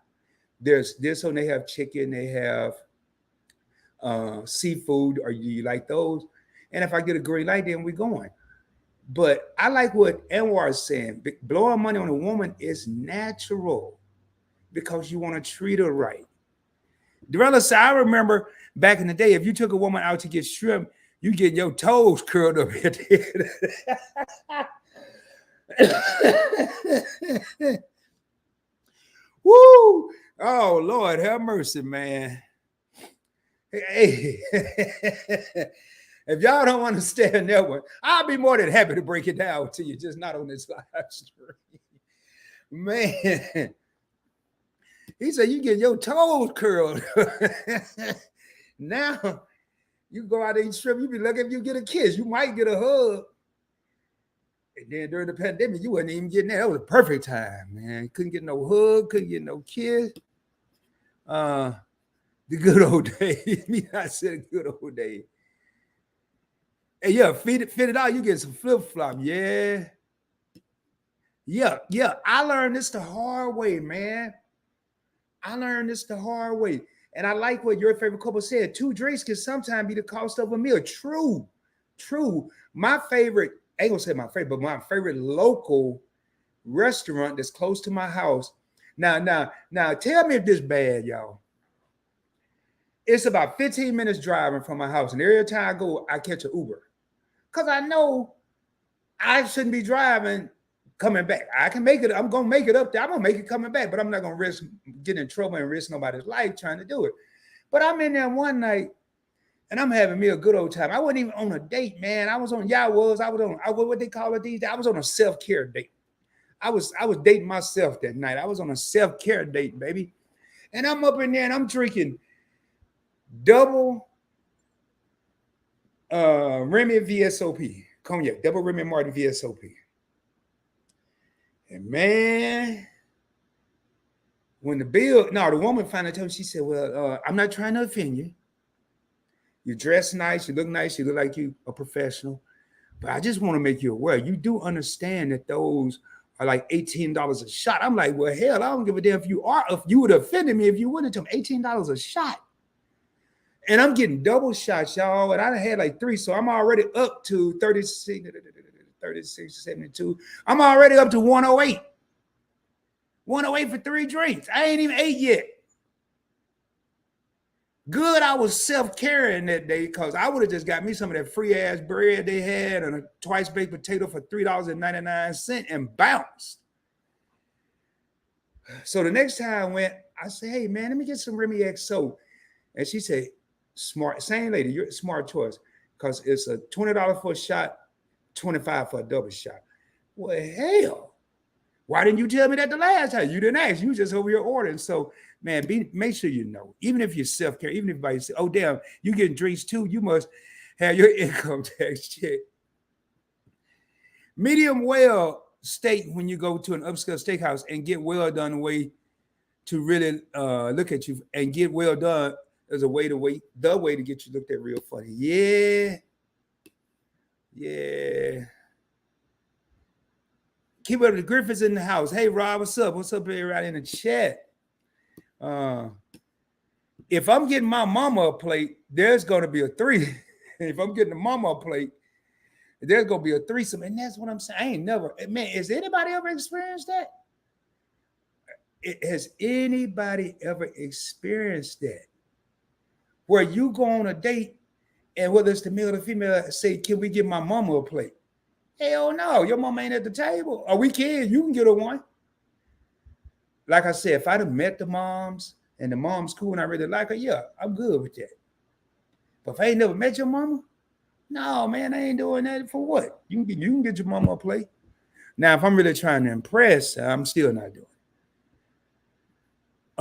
there's this one. They have chicken. They have seafood. Or you like those? And if I get a green light, then we're going. But I like what Anwar is saying. Blowing money on a woman is natural because you want to treat her right. Dorella said, I remember back in the day, if you took a woman out to get shrimp, you get your toes curled up at the end. Woo! Oh, Lord, have mercy, man. Hey, if y'all don't understand that one, I'll be more than happy to break it down to you, just not on this live stream. Man, he said you get your toes curled. Now you go out there and eat shrimp, you be lucky if you get a kiss. You might get a hug. And then during the pandemic, you wasn't even getting that. That was a perfect time, man. Couldn't get no hug, couldn't get no kiss. The good old days. Me not said good old days. Hey, yeah, fit it out. You get some flip-flop. Yeah. I learned this the hard way, man. And I like what your favorite couple said. 2 drinks can sometimes be the cost of a meal. True. My favorite, I ain't gonna say my favorite, but my favorite local restaurant that's close to my house. Now, tell me if this bad, y'all. It's about 15 minutes driving from my house. And every time I go, I catch an Uber. Because I know I shouldn't be driving coming back. I can make it. I'm going to make it up there. I'm going to make it coming back. But I'm not going to risk getting in trouble and risk nobody's life trying to do it. But I'm in there one night and I'm having me a good old time. I wasn't even on a date, man. I was on what they call it these days. I was on a self-care date. I was dating myself that night. I was on a self-care date, baby. And I'm up in there and I'm drinking double Remy VSOP cognac, double Remy Martin VSOP. And man, when the woman finally told me, she said, well, I'm not trying to offend you. You dress nice, you look nice, you look like you a professional. But I just want to make you aware, you do understand that those are like $18 a shot. I'm like, well, hell, I don't give a damn if you would have offended me if you wouldn't have told me $18 a shot. And I'm getting double shots, y'all. And I had like 3. So I'm already up to 36, 72. I'm already up to 108. 108 for 3 drinks. I ain't even ate yet. Good, I was self-caring that day because I would have just got me some of that free-ass bread they had and a twice-baked potato for $3.99 and bounced. So the next time I went, I said, hey, man, let me get some Remy XO. And she said, smart, same lady, you're a smart choice because it's a $20 for a shot, $25 for a double shot. Well, hell, why didn't you tell me that the last time? You didn't ask. You just over here ordering. So, man, make sure you know. Even if you're self-care, even if everybody says, oh, damn, you getting drinks too, you must have your income tax check. Medium well steak when you go to an upscale steakhouse and get well done way to really look at you and get well done. There's a way to get you looked at real funny. Yeah. Keep up the Griffiths in the house. Hey, Rob, what's up? What's up, everybody in the chat? If I'm getting my mama a plate, there's going to be a 3. If I'm getting the mama a plate, there's going to be a threesome. And that's what I'm saying. I ain't never, man, has anybody ever experienced that? Has anybody ever experienced that? Where you go on a date and whether it's the male or the female, say, can we get my mama a plate? Hell no, your mama ain't at the table. Or we can, you can get her one. Like I said, if I'd have met the moms and the mom's cool and I really like her, yeah, I'm good with that. But if I ain't never met your mama, no, man, I ain't doing that for what? You can get your mama a plate. Now, if I'm really trying to impress, I'm still not doing it.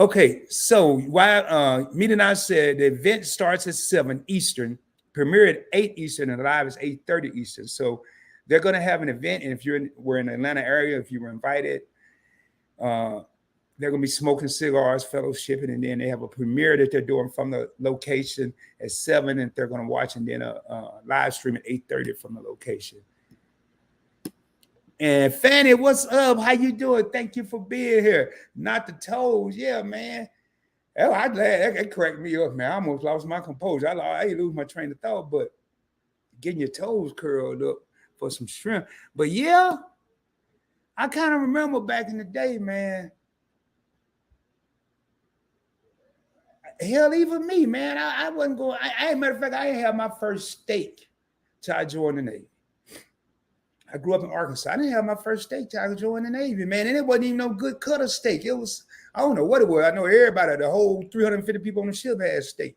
Okay, so while Meet and I said the event starts at 7 Eastern, premiere at 8 Eastern, and live is 8:30 Eastern. So they're going to have an event, and if we're in the Atlanta area, if you were invited, uh, they're going to be smoking cigars, fellowshipping, and then they have a premiere that they're doing from the location at 7, and they're going to watch, and then a live stream at 8:30 from the location. And Fanny, what's up? How you doing? Thank you for being here. Not the toes, yeah, man. Oh, I glad that cracked me up, man. I almost lost my composure. I ain't lose my train of thought, but getting your toes curled up for some shrimp. But yeah, I kind of remember back in the day, man. Hell, even me, man. I wasn't going. Matter of fact, I didn't have my first steak till I joined the Navy. I grew up in Arkansas. I didn't have my first steak till I joined the Navy, man. And it wasn't even no good cut of steak. It was, I don't know what it was. I know everybody, the whole 350 people on the ship had steak.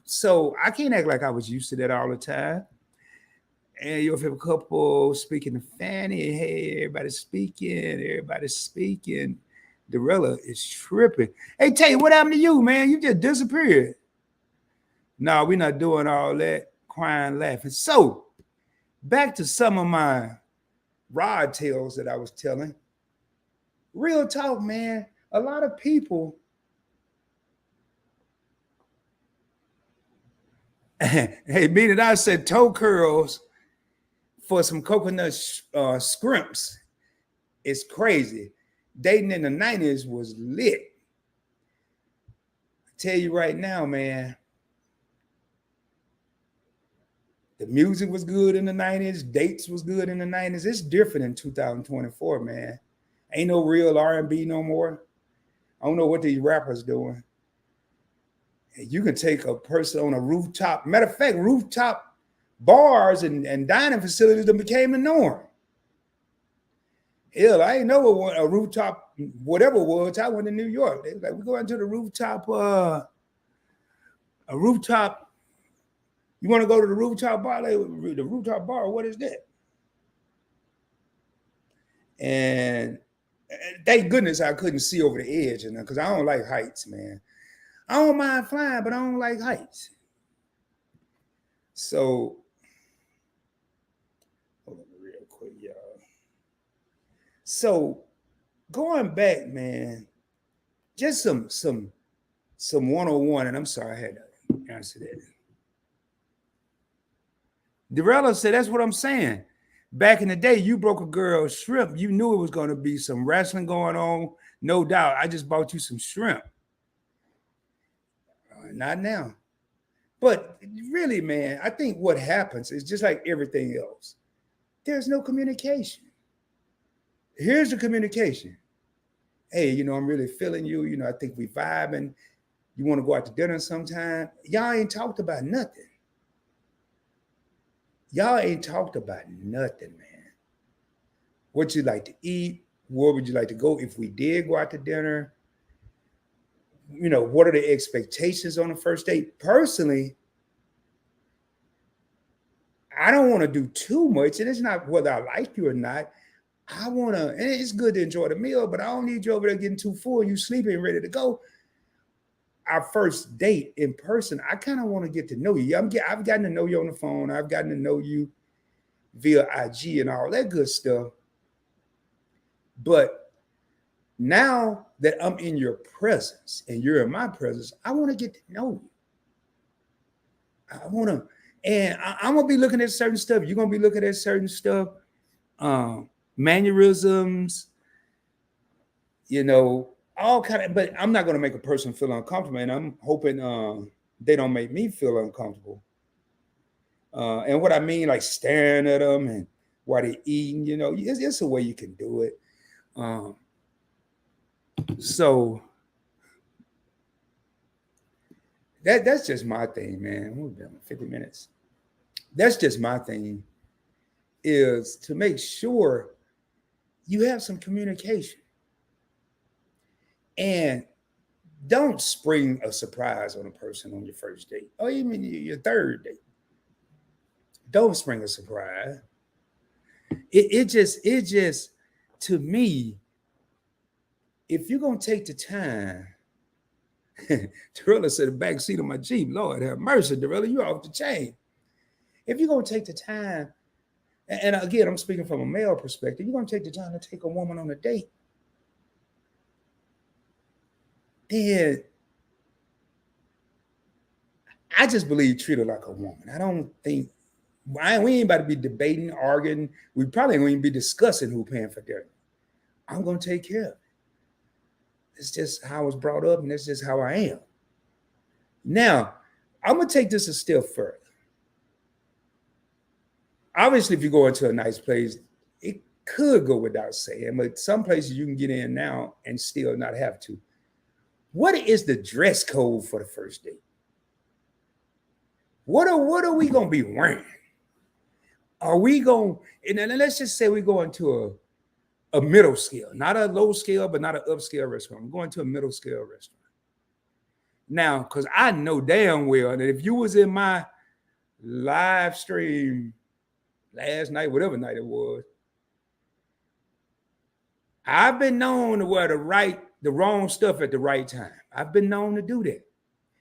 So I can't act like I was used to that all the time. And you'll have a couple speaking to Fanny. Hey, everybody's speaking. Dorella is tripping. Hey, Tay, what happened to you, man? You just disappeared. No, we're not doing all that crying, laughing. So back to some of my rod tales that I was telling. Real talk, man. A lot of people. Hey, meaning I said toe curls for some coconut scrimps. It's crazy. Dating in the 90s was lit. I tell you right now, man. The music was good in the 90s. Dates was good in the 90s. It's different in 2024, man. Ain't no real R&B no more. I don't know what these rappers doing. You can take a person on a rooftop. Matter of fact, rooftop bars and dining facilities that became the norm. Hell, I ain't know what a rooftop, whatever it was. I went to New York. They was like, we're going to the rooftop, a rooftop. You want to go to the rooftop bar? Like, the rooftop bar, what is that? And thank goodness I couldn't see over the edge, because I don't like heights, man. I don't mind flying, but I don't like heights. So, hold on real quick, y'all. So, going back, man, just some 101, and I'm sorry I had to answer that. Dorella said, that's what I'm saying. Back in the day, you broke a girl's shrimp. You knew it was going to be some wrestling going on. No doubt. I just bought you some shrimp. Not now. But really, man, I think what happens is just like everything else. There's no communication. Here's the communication. Hey, I'm really feeling you. I think we vibing. You want to go out to dinner sometime? Y'all ain't talked about nothing. Y'all ain't talked about nothing, man. What you like to eat? Where would you like to go if we did go out to dinner? What are the expectations on the first date? Personally, I don't want to do too much. And it's not whether I like you or not. I want to, and it's good to enjoy the meal, but I don't need you over there getting too full. You sleeping and ready to go. Our first date in person, I kind of want to get to know you. I've gotten to know you on the phone. I've gotten to know you via IG and all that good stuff. But now that I'm in your presence and you're in my presence, I want to get to know you. I want to, and I'm going to be looking at certain stuff. You're going to be looking at certain stuff, mannerisms, all kind of, but I'm not going to make a person feel uncomfortable. And I'm hoping they don't make me feel uncomfortable. And what I mean, like staring at them and while they're eating, it's a way you can do it. So that's just my thing, man. We've been 50 minutes. That's just my thing, is to make sure you have some communication. And don't spring a surprise on a person on your first date or even your third date. Don't spring a surprise. It just to me, if you're gonna take the time, Dorilla said the back seat of my Jeep, Lord have mercy, Dorilla, you're off the chain. If you're gonna take the time, and again, I'm speaking from a male perspective, you're gonna take the time to take a woman on a date, then I just believe treat her like a woman. I don't think we ain't about to be debating, arguing. We probably ain't even be discussing who paying for dinner. I'm gonna take care of it. It's just how I was brought up, and that's just how I am. Now, I'm gonna take this a step further. Obviously, if you go into a nice place, it could go without saying, but some places you can get in now and still not have to. What is the dress code for the first date? What are we gonna be wearing? Are we going? And let's just say we go into a middle scale, not a low scale, but not an upscale restaurant. I'm going to a middle scale restaurant now, because I know damn well that if you was in my live stream last night, whatever night it was, I've been known to wear the wrong stuff at the right time. I've been known to do that.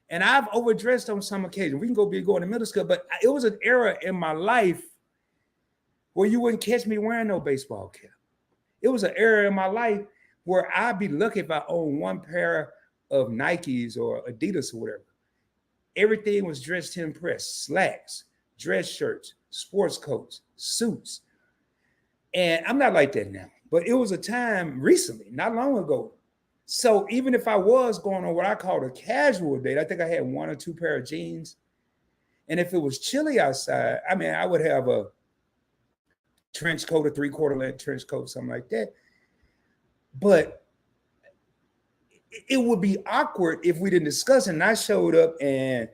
And I've overdressed on some occasion. We can going to middle school, but it was an era in my life where you wouldn't catch me wearing no baseball cap. It was an era in my life where I'd be lucky if I owned one pair of Nikes or Adidas or whatever. Everything was dressed to impress: slacks, dress shirts, sports coats, suits. And I'm not like that now, but it was a time recently, not long ago. So even if I was going on what I call a casual date, I think I had one or two pair of jeans. And if it was chilly outside, I mean, I would have a trench coat, a 3/4 length trench coat, something like that. But it would be awkward if we didn't discuss it. And I showed up and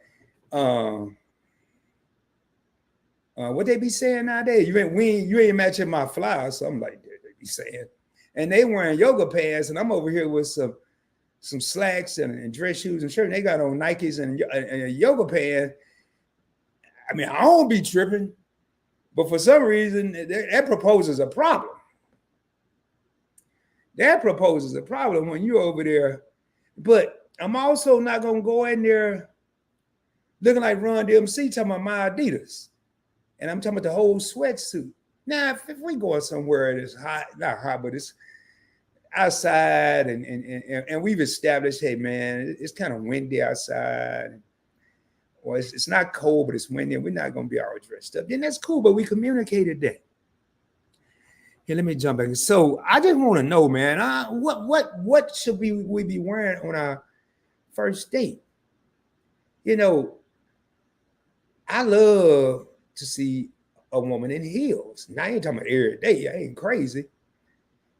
what they be saying nowadays? You ain't matching my fly or something like that. They be saying, and they wearing yoga pants, and I'm over here with some slacks and dress shoes and shirt. And they got on Nikes and a yoga pants. I mean, I don't be tripping, but for some reason that proposes a problem. That proposes a problem when you're over there. But I'm also not gonna go in there looking like Run DMC talking about my Adidas. And I'm talking about the whole sweatsuit. Now, if we go somewhere that's hot, not hot, but it's outside and we've established, hey man, it's kind of windy outside. Or it's not cold, but it's windy, and we're not gonna be all dressed up. Then that's cool, but we communicated that. Here, let me jump back. So I just want to know, man, what should we be wearing on our first date? You know, I love to see a woman in heels. Now I ain't talking about every day. I ain't crazy,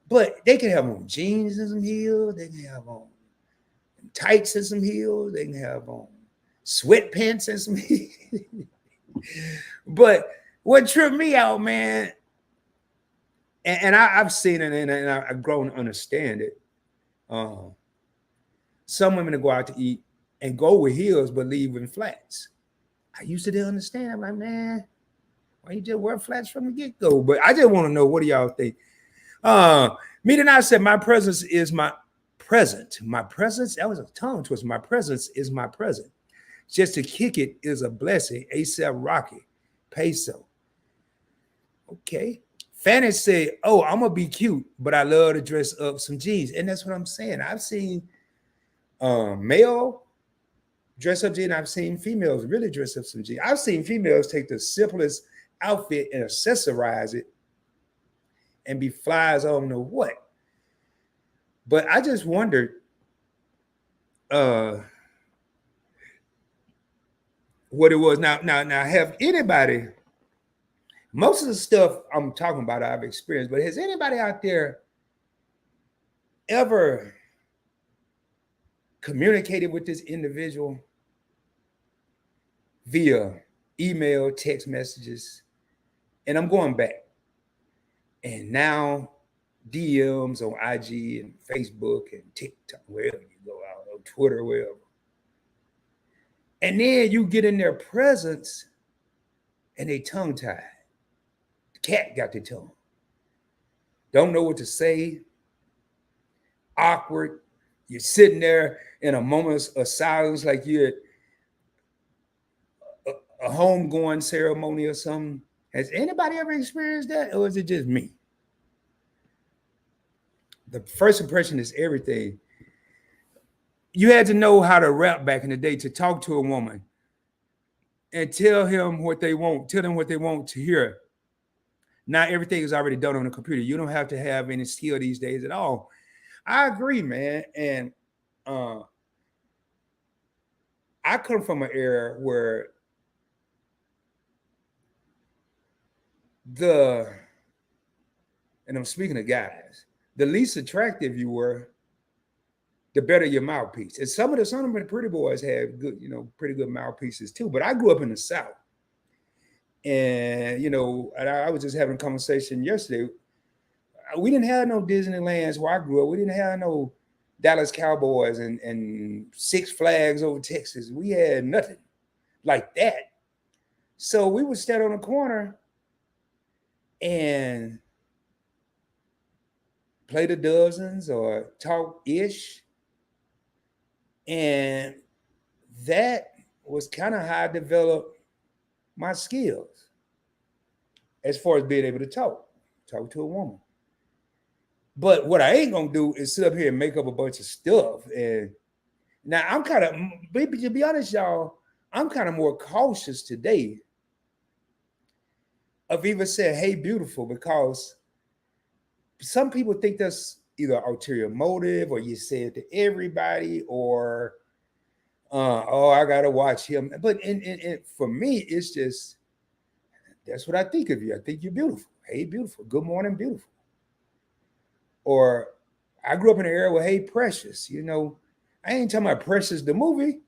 but they can have on jeans and some heels. They can have on tights and some heels. They can have on sweatpants and some heels. But what tripped me out, man, and I've seen it and I've grown to understand it. Some women go out to eat and go with heels but leave in flats. I used to understand. I'm like, man, why you just wear flats from the get-go? But I just want to know, what do y'all think? Me and I said, my presence is my present. My presence, that was a tongue twister. My presence is my present. Just to kick it is a blessing. ASAP Rocky, Peso. Okay. Fanny said, oh, I'm going to be cute, but I love to dress up some jeans. And that's what I'm saying. I've seen male dress up jeans. I've seen females really dress up some jeans. I've seen females take the simplest outfit and accessorize it and be flies on the what. But I just wondered, what it was. Now, have anybody, most of the stuff I'm talking about I've experienced, but has anybody out there ever communicated with this individual via email, text messages? And I'm going back. And now DMs on IG and Facebook and TikTok, wherever you go out, Twitter or whatever. And then you get in their presence and they tongue tied. The cat got their tongue. Don't know what to say. Awkward. You're sitting there in a moment of silence like you're at a homegoing ceremony or something. Has anybody ever experienced that, or is it just me? The first impression is everything. You had to know how to rap back in the day to talk to a woman and tell them what they want to hear. Not everything is already done on the computer. You don't have to have any skill these days at all. I agree, man. And I come from an era where and I'm speaking of guys, the least attractive you were, the better your mouthpiece. And some of the pretty boys have good, pretty good mouthpieces too. But I grew up in the South. And, I was just having a conversation yesterday. We didn't have no Disneylands where I grew up. We didn't have no Dallas Cowboys and Six Flags over Texas. We had nothing like that. So we would stand on the corner and play the dozens or talk-ish. And that was kind of how I developed my skills as far as being able to talk to a woman. But what I ain't gonna do is sit up here and make up a bunch of stuff. And now I'm kind of, to be honest, y'all, I'm kind of more cautious today of even saying, "Hey, beautiful," because some people think that's either ulterior motive, or you say it to everybody, or oh, I gotta watch him. But for me, it's just, that's what I think of you. I think you're beautiful. Hey, beautiful. Good morning, beautiful. Or I grew up in an era where, hey, precious. I ain't talking about Precious the movie.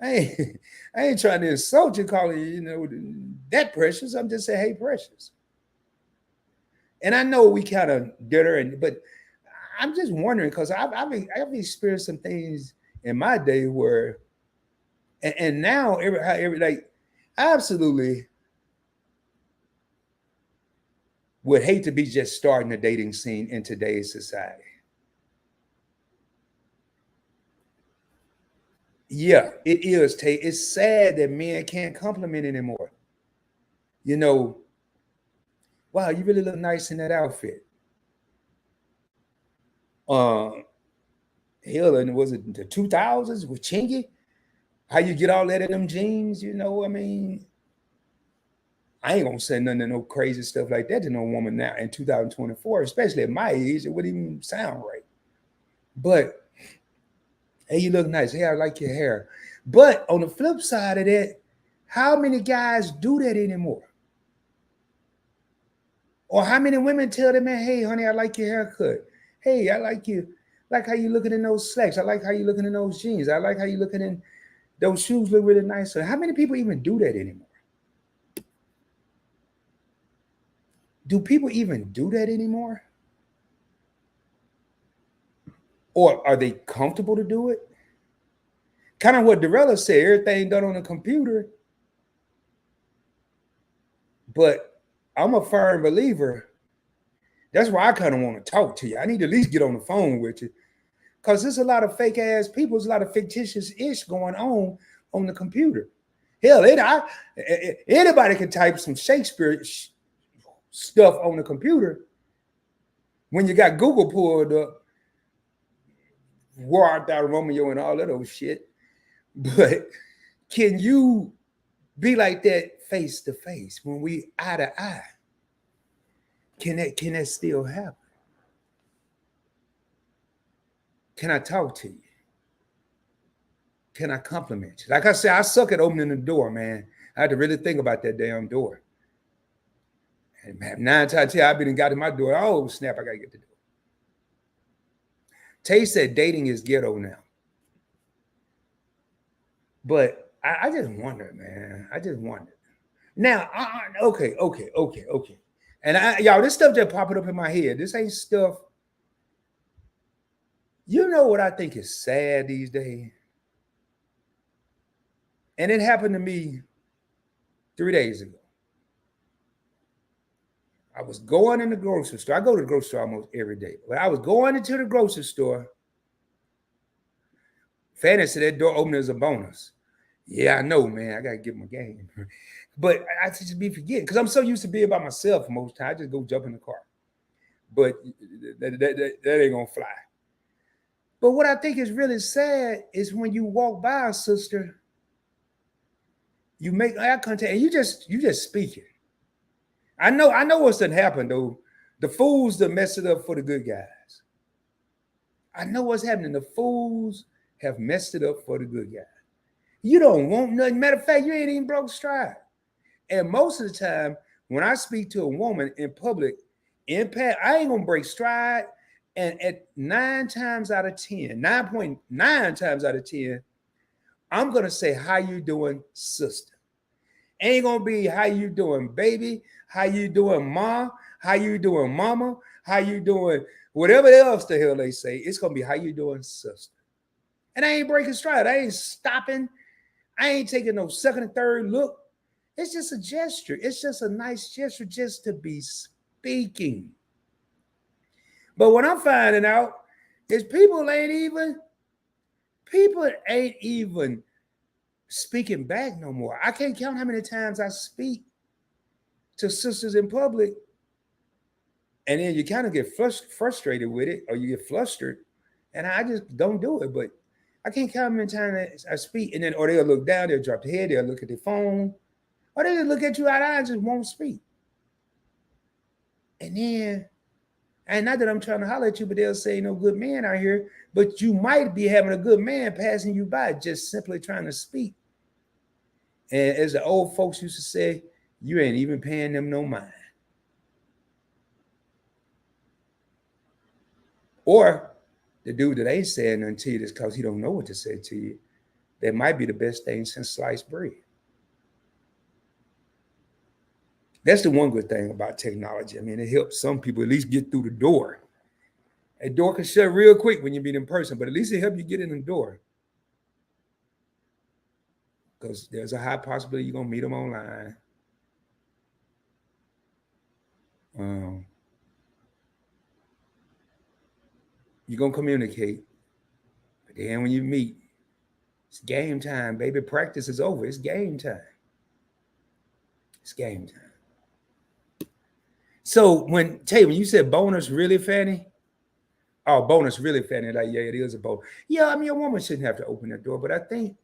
I ain't trying to insult you, calling you, that precious. I'm just saying, hey, precious. And I know we kind of did her, but I'm just wondering, because I've experienced some things in my day where, and now I absolutely would hate to be just starting a dating scene in today's society. Yeah, it is, Tay. It's sad that men can't compliment anymore. Wow, you really look nice in that outfit. Hell, and was it the 2000s with Chingy? How you get all that in them jeans? I mean, I ain't gonna say nothing, no crazy stuff like that to no woman now in 2024, especially at my age. It wouldn't even sound right. But hey, you look nice. Hey, I like your hair. But on the flip side of that, how many guys do that anymore? Or how many women tell them, man, hey, honey, I like your haircut. Hey, I like you. Like how you looking in those slacks. I like how you looking in those jeans. I like how you looking in those shoes, look really nice. So how many people even do that anymore? Do people even do that anymore? Or are they comfortable to do it? Kind of what Dorella said, everything done on a computer. But I'm a firm believer. That's why I kind of want to talk to you. I need to at least get on the phone with you. Because there's a lot of fake ass people, there's a lot of fictitious ish going on the computer. Hell, anybody can type some Shakespeare stuff on the computer. When you got Google pulled up, War Art Thou Romeo and all that old shit. But can you be like that face to face when we eye to eye? Can that still happen? Can I talk to you? Can I compliment you? Like I said, I suck at opening the door, man. I had to really think about that damn door. And man, 9 times 10, I've been and got to my door. Oh, snap, I got to get the door. Tay said dating is ghetto now. But I just wonder, man. I just wonder. Now, okay. And y'all, this stuff just popping up in my head. This ain't stuff. You know what I think is sad these days? And it happened to me 3 days ago. I was going in the grocery store. I go to the grocery store almost every day. But I was going into the grocery store. Fanny said that door opener is a bonus. Yeah, I know, man. I gotta get my game. But I just be forgetting because I'm so used to being by myself most times. I just go jump in the car. But that ain't gonna fly. But what I think is really sad is when you walk by a sister, you make eye contact and you just speaking. I know what's done happened though. The fools that mess it up for the good guys. I know what's happening. The fools have messed it up for the good guys. You don't want nothing. Matter of fact, you ain't even broke stride. And most of the time, when I speak to a woman in public, I ain't gonna break stride. And at 9 times out of 10, 9.9 times out of 10, I'm gonna say, how you doing, sister? Ain't gonna be how you doing, baby, how you doing, ma, how you doing, mama, how you doing, whatever else the hell they say. It's gonna be how you doing, sister. And I ain't breaking stride. I ain't stopping. I ain't taking no second and third look. It's just a gesture. It's just a nice gesture just to be speaking. But what I'm finding out is people ain't even speaking back no more. I can't count how many times I speak to sisters in public, and then you kind of get frustrated with it, or you get flustered, and I just don't do it. But I can't count how many times I speak, and then or they'll look down, they'll drop their head, they'll look at their phone, or they just look at you out of eye and just won't speak. And then, and not that I'm trying to holler at you, but they'll say no good man out here, but you might be having a good man passing you by just simply trying to speak. And as the old folks used to say, you ain't even paying them no mind. Or the dude that ain't saying nothing to you just because he don't know what to say to you, that might be the best thing since sliced bread. That's the one good thing about technology. I mean, it helps some people at least get through the door. A door can shut real quick when you meet in person, but at least it helps you get in the door. Because there's a high possibility you're going to meet them online. You're going to communicate. But then when you meet, it's game time, baby. Practice is over. It's game time. It's game time. So when you said bonus, really, Fanny? Oh, bonus, really, Fanny? Like, yeah, it is a bonus. Yeah, I mean, a woman shouldn't have to open that door, but I think,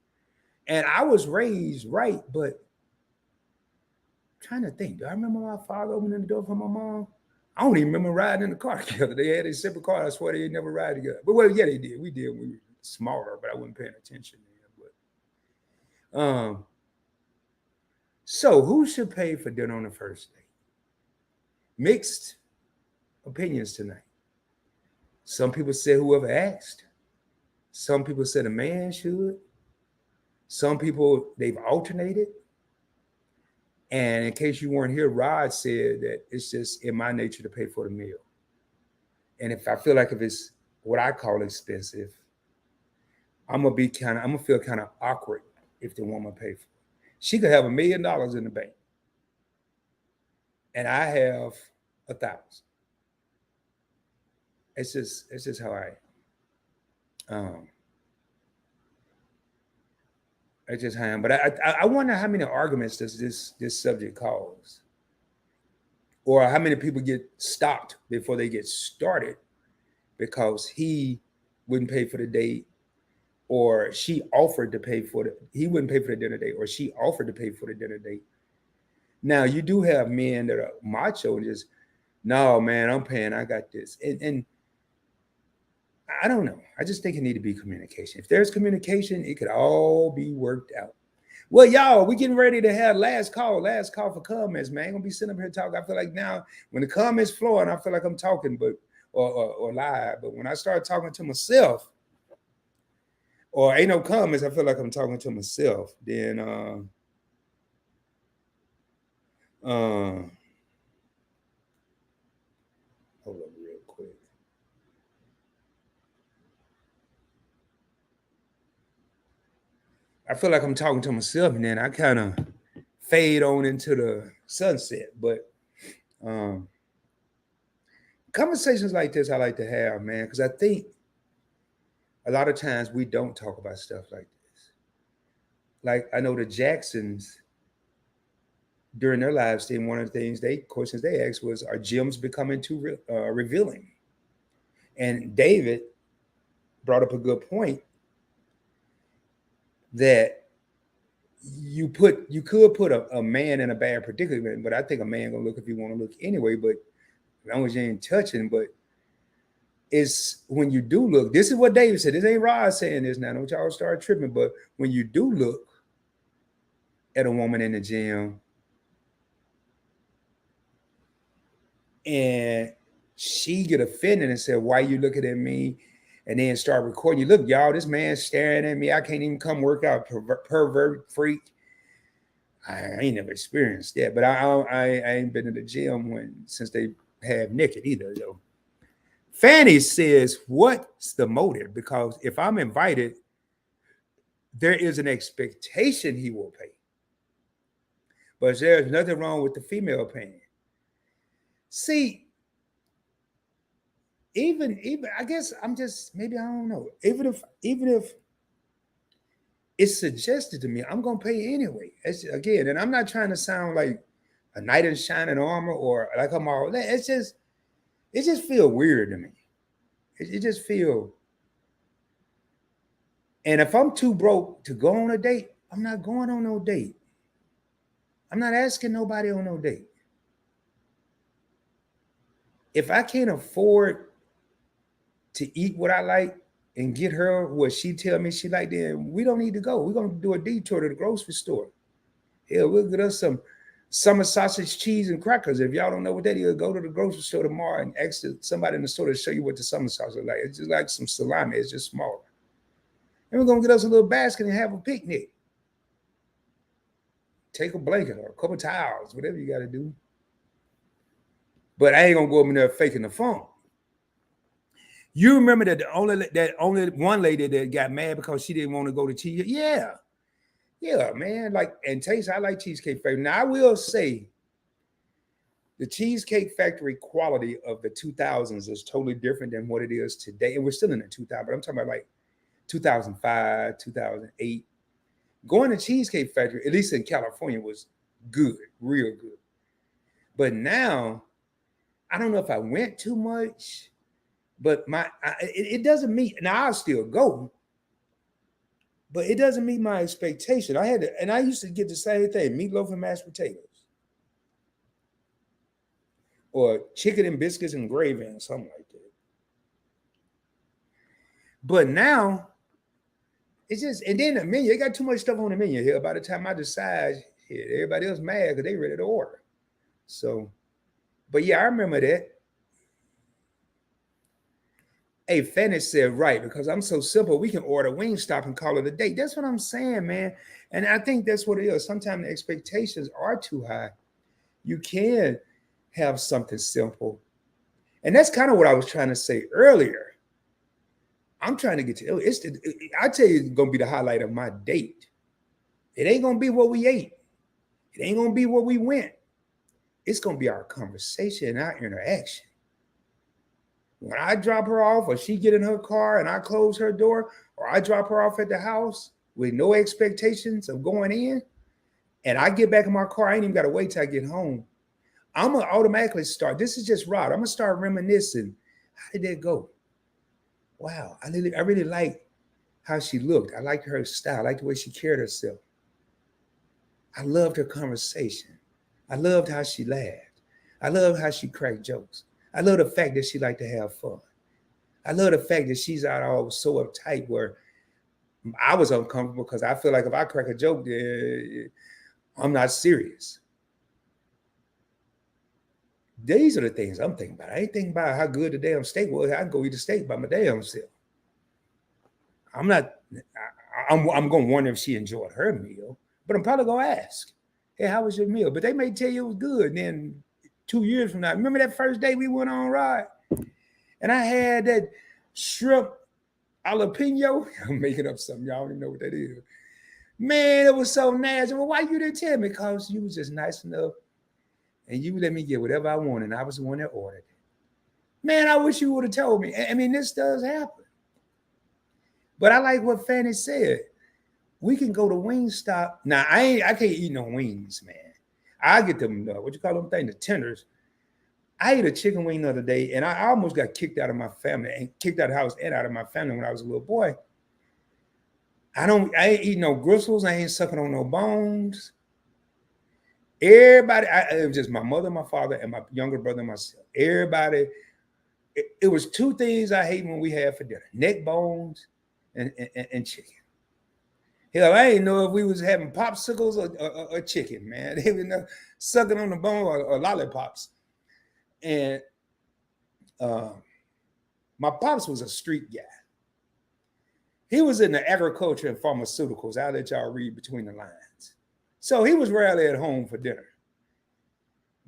and I was raised right, but I'm trying to think. Do I remember my father opening the door for my mom? I don't even remember riding in the car together. They had a separate car. I swear they didn't never ride together. But well, yeah, they did. We did. We were smaller, but I wasn't paying attention then. But so who should pay for dinner on the first date? Mixed opinions tonight. Some people say whoever asked. Some people said a man should. Some people they've alternated. And in case you weren't here, Rod said that it's just in my nature to pay for the meal. And if I feel like if it's what I call expensive, I'm gonna feel kind of awkward if the woman pay for it. She could have $1 million in the bank, and I have 1,000. It's just how I am. It's just how I am. But I wonder how many arguments does this subject cause, or how many people get stopped before they get started because he wouldn't pay for the date, or she offered to pay for he wouldn't pay for the dinner date, or she offered to pay for the dinner date. Now you do have men that are macho and just, no, man, I'm paying. I got this, and I don't know. I just think it need to be communication. If there's communication, it could all be worked out. Well, y'all, we getting ready to have last call for comments, man. I'm gonna be sitting up here talking. I feel like now when the comments flowing, I feel like I'm talking, but or live. But when I start talking to myself, or ain't no comments, I feel like I'm talking to myself. Then hold up real quick. I feel like I'm talking to myself, and then I kind of fade on into the sunset. But um, conversations like this, I like to have, man, because I think a lot of times we don't talk about stuff like this. Like I know the Jacksons during their lives, then one of the things questions they asked was, "Are gyms becoming too revealing?" And David brought up a good point that you could put a man in a bad predicament, but I think a man gonna look if you want to look anyway. But as long as you ain't touching, but it's when you do look. This is what David said. This ain't Rod saying this now. Don't y'all start tripping. But when you do look at a woman in the gym and she get offended and said, "Why you looking at me?" And then start recording. You look, y'all. This man staring at me. I can't even come work out. Pervert freak. I ain't never experienced that, but I ain't been to the gym since they have naked either though. Fanny says, "What's the motive? Because if I'm invited, there is an expectation he will pay. But there's nothing wrong with the female paying." See, even I guess I'm just maybe I don't know. Even if it's suggested to me, I'm gonna pay anyway. Again, and I'm not trying to sound like a knight in shining armor or like I'm all that. It just feel weird to me. It just feel. And if I'm too broke to go on a date, I'm not going on no date. I'm not asking nobody on no date. If I can't afford to eat what I like and get her what she tell me she like, then we don't need to go. We're gonna do a detour to the grocery store. Hell, we'll get us some summer sausage, cheese, and crackers. If y'all don't know what that is, go to the grocery store tomorrow and ask somebody in the store to show you what the summer sausage is like. It's just like some salami. It's just smaller. And we're gonna get us a little basket and have a picnic. Take a blanket or a couple towels, whatever you got to do. But I ain't gonna go up in there faking the phone. You remember that only one lady that got mad because she didn't want to go to cheese? Yeah, man. Like and taste, I like Cheesecake Factory. Now I will say the Cheesecake Factory quality of the 2000s is totally different than what it is today. And we're still in the 2000s, but I'm talking about like 2005, 2008. Going to Cheesecake Factory, at least in California, was good, real good. But now, I don't know if I went too much, but it doesn't meet. Now I'll still go, but it doesn't meet my expectation. And I used to get the same thing: meatloaf and mashed potatoes, or chicken and biscuits and gravy, and something like that. But now it's just, and then the menu, they got too much stuff on the menu here. By the time I decide, everybody else mad because they ready to order. So, but yeah, I remember that. Hey, Fanny said right, because I'm so simple. We can order Wingstop and call it a day. That's what I'm saying, man. And I think that's what it is. Sometimes the expectations are too high. You can have something simple. And that's kind of what I was trying to say earlier. I'm trying to get to I tell you, it's gonna be the highlight of my date. It ain't gonna be what we ate. It ain't gonna be where we went. It's gonna be our conversation and our interaction. When I drop her off, or she get in her car and I close her door, or I drop her off at the house with no expectations of going in, and I get back in my car, I ain't even got to wait till I get home. I'm gonna automatically start. This is just Rod. I'm gonna start reminiscing. How did that go? Wow, I really like how she looked. I liked her style. I liked the way she carried herself. I loved her conversation. I loved how she laughed. I loved how she cracked jokes. I love the fact that she liked to have fun. I love the fact that she's not all so uptight where I was uncomfortable because I feel like if I crack a joke, I'm not serious. These are the things I'm thinking about. I ain't thinking about how good the damn steak was. I can go eat a steak by my damn self. I'm not. I'm going to wonder if she enjoyed her meal, but I'm probably going to ask, "Hey, how was your meal?" But they may tell you it was good. And then 2 years from now, remember that first day we went on ride, and I had that shrimp jalapeno. I'm making up something. Y'all don't even know what that is. Man, it was so nasty. Well, why you didn't tell me? Because you was just nice enough and you let me get whatever I wanted. And I was the one that ordered it. Man, I wish you would have told me. I mean, this does happen. But I like what Fanny said. We can go to Wingstop. Now, I can't eat no wings, man. I get them, what you call them things, the tenders. I ate a chicken wing the other day, and I almost got kicked out of my family and kicked out of the house and out of my family when I was a little boy. I ain't eating no gristles. I ain't sucking on no bones. Everybody, it was just my mother, my father, and my younger brother and myself. Everybody, it was two things I hate when we had for dinner: neck bones and chicken. Hell, I didn't know if we was having popsicles or chicken, man. They were sucking on the bone or lollipops. And my pops was a street guy. He was in the agriculture and pharmaceuticals. I'll let y'all read between the lines. So he was rarely at home for dinner.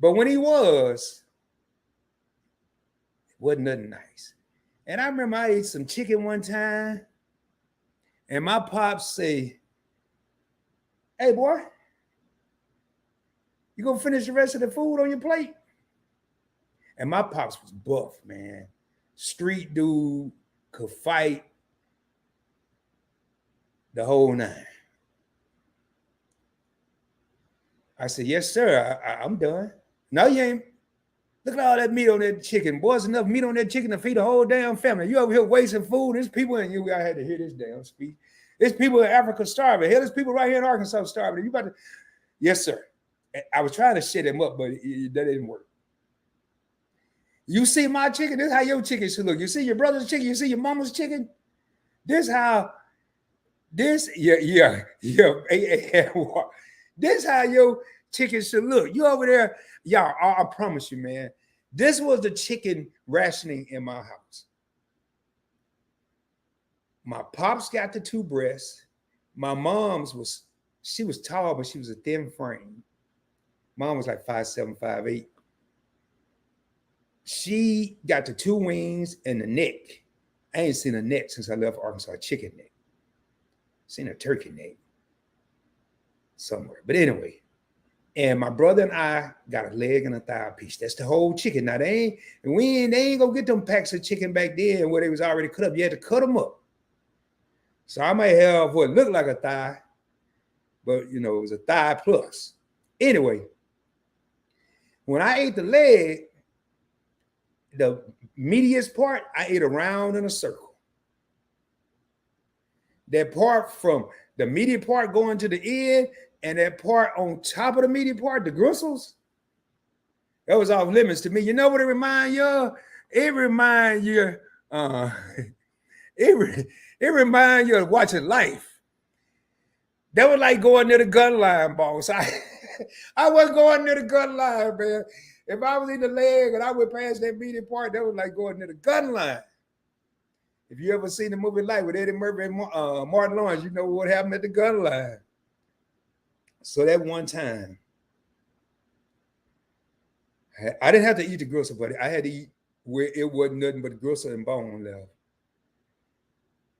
But when he was, it wasn't nothing nice. And I remember I ate some chicken one time, and my pops say, "Hey, boy, you gonna finish the rest of the food on your plate?" And my pops was buff, man. Street dude, could fight, the whole nine. I said, "Yes, sir, I'm done." "No, you ain't. Look at all that meat on that chicken. Boy, there's enough meat on that chicken to feed a whole damn family. You over here wasting food. There's people in you. I had to hear this damn speech. There's people in Africa starving. Hell, there's people right here in Arkansas starving. You about to?" "Yes, sir." I was trying to shut him up, but that didn't work. "You see my chicken? This is how your chicken should look. You see your brother's chicken? You see your mama's chicken? This how this yeah. This how your chicken should look. You over there, y'all. I promise you, man. This was the chicken rationing in my house. My pops got the two breasts. My mom's she was tall, but she was a thin frame. Mom was like 5'7", 5'8". She got the two wings and the neck. I ain't seen a neck since I left Arkansas, a chicken neck. Seen a turkey neck somewhere. But anyway, and my brother and I got a leg and a thigh piece. That's the whole chicken. Now they ain't gonna get them packs of chicken back then where they was already cut up. You had to cut them up. So I might have what looked like a thigh, but it was a thigh plus. Anyway, when I ate the leg, the meatiest part, I ate around in a circle. That part from the meaty part going to the end, and that part on top of the meaty part, the gristles, that was off limits to me. You know what it reminds you of? It reminds you, it reminds you of watching Life. That was like going near the gun line, boss. I wasn't going near the gun line, man. If I was in the leg and I went past that meaty part, that was like going near the gun line. If you ever seen the movie Life with Eddie Murphy and Martin Lawrence, you know what happened at the gun line. So that one time, I didn't have to eat the gristle, but I had to eat where it wasn't nothing but gristle and bone left.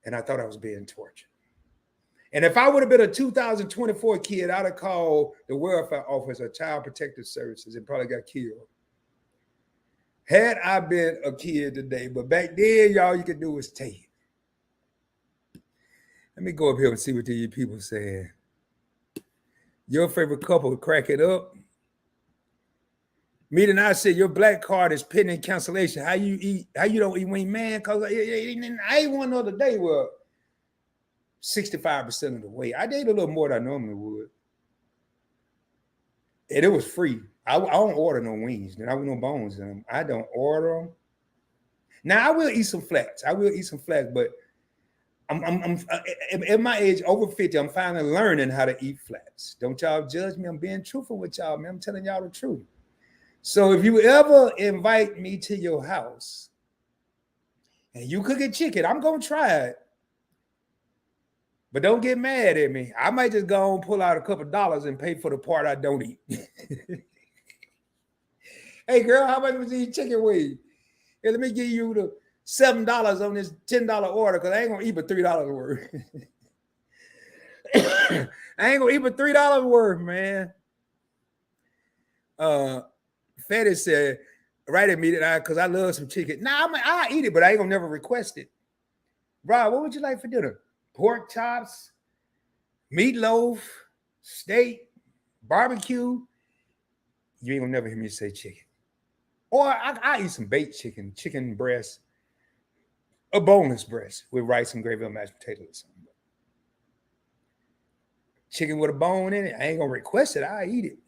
And I thought I was being tortured. And if I would have been a 2024 kid, I'd have called the welfare office or Child Protective Services and probably got killed. Had I been a kid today, but back then, y'all, you could do was take. Let me go up here and see what these people saying. Your favorite couple crack it up. Me and I said your black card is pending cancellation. How you don't eat wing, man? Cause I ate one the other day. Well, 65% of the way. I ate a little more than I normally would. And it was free. I don't order no wings. There are no bones in them. I don't order them. Now I will eat some flats. But I'm at my age, over 50, I'm finally learning how to eat flats. Don't y'all judge me. I'm being truthful with y'all, man. I'm telling y'all the truth. So if you ever invite me to your house and you cooking chicken, I'm gonna try it. But don't get mad at me. I might just go and pull out a couple dollars and pay for the part I don't eat. Hey, girl, how much was these chicken wings? Hey, let me give you the $7 on this $10 order because I ain't going to eat but $3 worth. I ain't gonna eat but $3 worth, man. Fetty said right immediately because I love some chicken. Nah, I eat it, but I ain't gonna never request it. Rob, what would you like for dinner? Pork chops, meatloaf, steak, barbecue. You ain't gonna never hear me say chicken. Or I eat some baked chicken breast, a boneless breast with rice and gravy or mashed potatoes or something. Chicken with a bone in it, I ain't gonna request it. I eat it.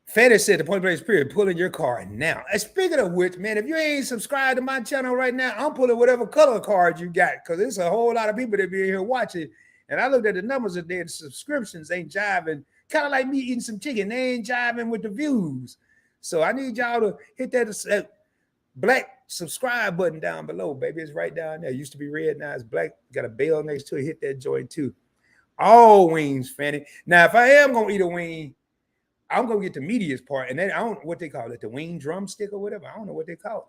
Fetish said the point blank spirit, pull in your card now. And speaking of which, man, if you ain't subscribed to my channel right now, I'm pulling whatever color card you got because there's a whole lot of people that be here watching. And I looked at the numbers of their subscriptions ain't jiving. Kind of like me eating some chicken. They ain't jiving with the views. So I need y'all to hit that black subscribe button down below, baby. It's right down there. It used to be red, now it's black. Got a bell next to it. Hit that joint too. All wings, Fanny. Now, if I am going to eat a wing, I'm gonna get the meatiest part, and then I don't know what they call it, the wing drumstick or whatever. I don't know what they call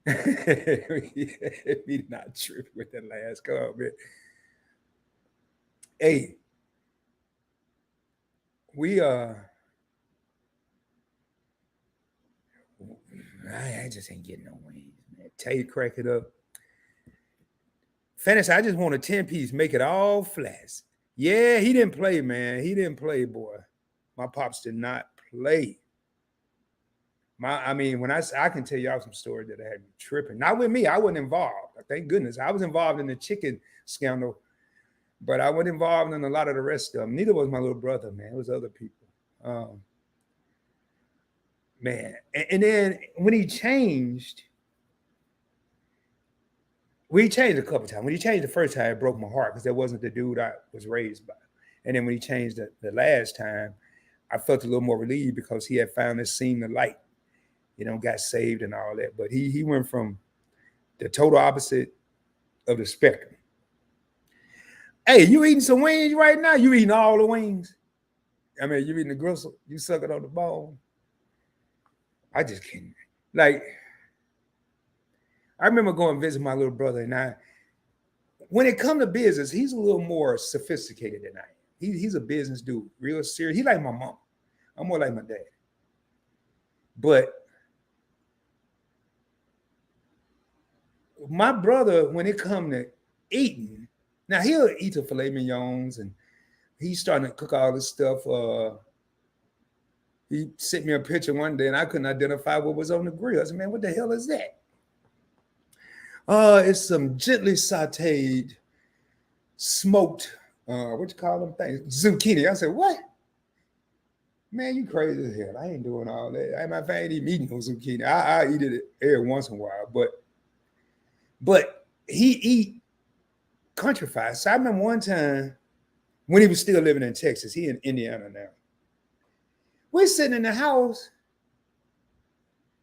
it. Me not tripping with that last comment. Man. Hey, we I just ain't getting no wings, man. Tell you, crack it up. Fantasy, I just want a 10-piece, make it all flats. Yeah, he didn't play, man. He didn't play, boy. My pops did not play. I mean, when I can tell y'all some stories that had me tripping. Not with me. I wasn't involved. Thank goodness. I was involved in the chicken scandal, but I wasn't involved in a lot of the rest of them. Neither was my little brother, man. It was other people. Man. And then when he changed, we changed a couple times. When he changed the first time, it broke my heart because that wasn't the dude I was raised by. And then when he changed the last time, I felt a little more relieved because he had found this seen the light, got saved and all that. But he went from the total opposite of the spectrum. Hey, you eating some wings right now? You eating all the wings? I mean, you eating the gristle? You suck it on the bone? I just can't. Like, I remember going to visit my little brother, and when it comes to business, he's a little more sophisticated than I am. He's a business dude, real serious. He like my mom. I'm more like my dad. But my brother, when it comes to eating, now he'll eat the filet mignons, and he's starting to cook all this stuff. He sent me a picture one day, and I couldn't identify what was on the grill. I said, man, what the hell is that? It's some gently sauteed, smoked, what you call them things? Zucchini. I said, what? Man, you crazy as hell. I ain't doing all that. I ain't even eating no zucchini. I eat it every once in a while, but he eat countrified. So I remember one time when he was still living in Texas, he in Indiana now. We're sitting in the house,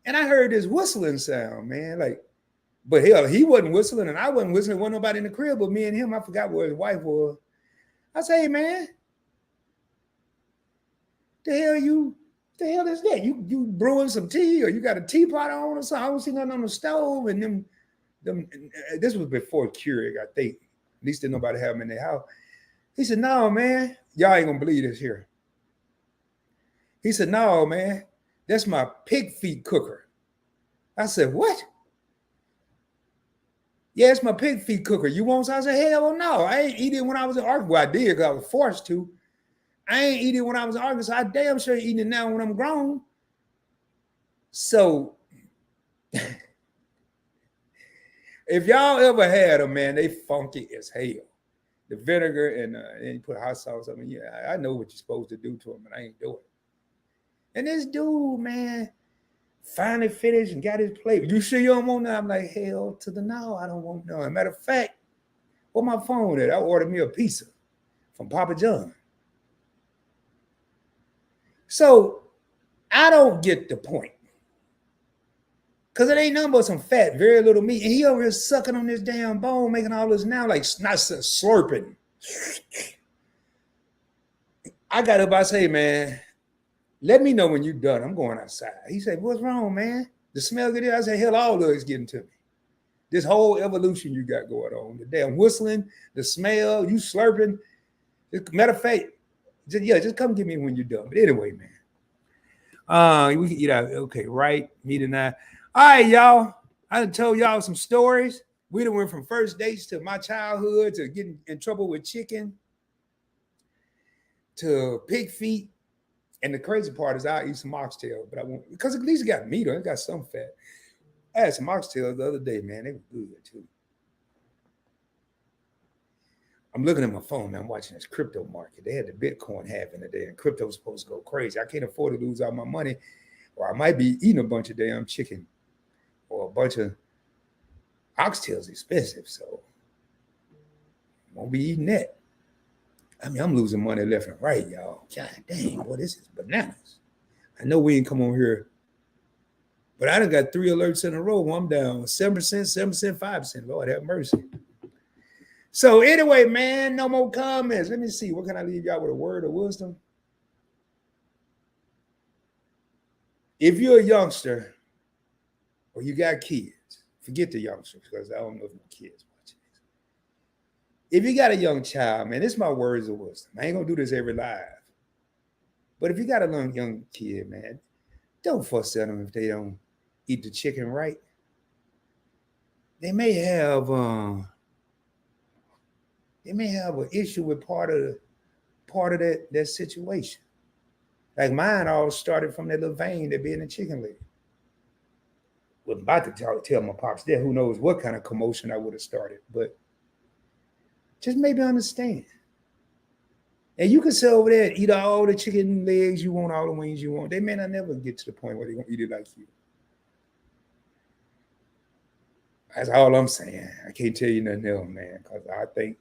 and I heard this whistling sound, man. Like, but hell, he wasn't whistling, and I wasn't whistling. Wasn't nobody in the crib but me and him. I forgot where his wife was. I say, hey, man, the hell is that? You brewing some tea, or you got a teapot on or something? I don't see nothing on the stove. And them this was before Keurig, I think. At least didn't nobody have them in their house. He said, no, man, y'all ain't gonna believe this here. He said, no, man, that's my pig feet cooker. I said, what? Yeah, it's my pig feet cooker. You want some? I said, hell no. I ain't eat it when I was in Arkansas. Well, I did because I was forced to. I ain't eat it when I was in Arkansas. I damn sure eating it now when I'm grown. So if y'all ever had them, man, they funky as hell. The vinegar and you put hot sauce on them. Yeah, I know what you're supposed to do to them, but I ain't doing it. And this dude, man, finally finished and got his plate. You sure you don't want that? I'm like, hell to the no, I don't want none. Matter of fact, where my phone at? I ordered me a pizza from Papa John. So I don't get the point. Because it ain't nothing but some fat, very little meat. And he over here sucking on this damn bone, making all this now, like not slurping. I got up, I say, man, let me know when you're done. I'm going outside. He said, what's wrong, man? The smell good here? I said, hell, all of it's getting to me. This whole evolution you got going on, the damn whistling, the smell, you slurping. Matter of fact, just come get me when you're done. But anyway, man. We can eat out. Okay, right. Me tonight. All right, y'all. I done told y'all some stories. We done went from first dates to my childhood to getting in trouble with chicken to pig feet. And the crazy part is I'll eat some oxtail, but I won't because at least it got meat on it. It got some fat. I had some oxtails the other day, man. They were good too. I'm looking at my phone, man. I'm watching this crypto market. They had the Bitcoin halving today, and crypto's supposed to go crazy. I can't afford to lose all my money, or I might be eating a bunch of damn chicken or a bunch of oxtails expensive, so won't be eating that. I mean, I'm losing money left and right, y'all. God dang, boy, this is bananas. I know we ain't come on here, but I done got 3 alerts in a row. I'm down 7%, 7%, 5%. Lord have mercy. So anyway, man, no more comments. Let me see. What can I leave y'all with? A word of wisdom? If you're a youngster or you got kids, forget the youngsters because I don't know if my kids watching this. If you got a young child, man, this is my words of wisdom. I ain't gonna do this every live. But if you got a young kid, man, don't fuss at them if they don't eat the chicken right. They may have an issue with part of that situation. Like mine all started from that little vein that being a chicken leg. Wasn't about to tell my pops there. Who knows what kind of commotion I would have started, but just maybe understand. And you can sit over there and eat all the chicken legs you want, all the wings you want. They may not never get to the point where they're gonna eat it like you. That's all I'm saying. I can't tell you nothing else, man, because I think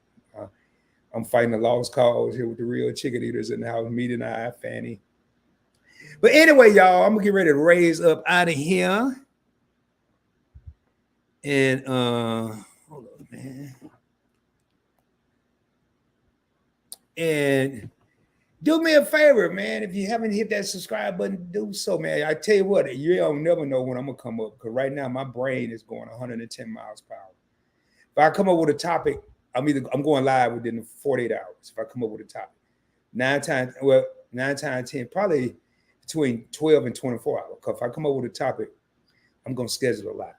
I'm fighting a lost cause here with the real chicken eaters in the house, me and I, Fanny. But anyway, y'all, I'm gonna get ready to raise up out of here. And hold on, man. And do me a favor, man. If you haven't hit that subscribe button, do so, man. I tell you what, you don't never know when I'm gonna come up because right now my brain is going 110 miles per hour. If I come up with a topic, I'm going live within 48 hours. If I come up with a topic, 9 times 10, probably between 12 and 24 hours. Because if I come up with a topic, I'm gonna schedule a live.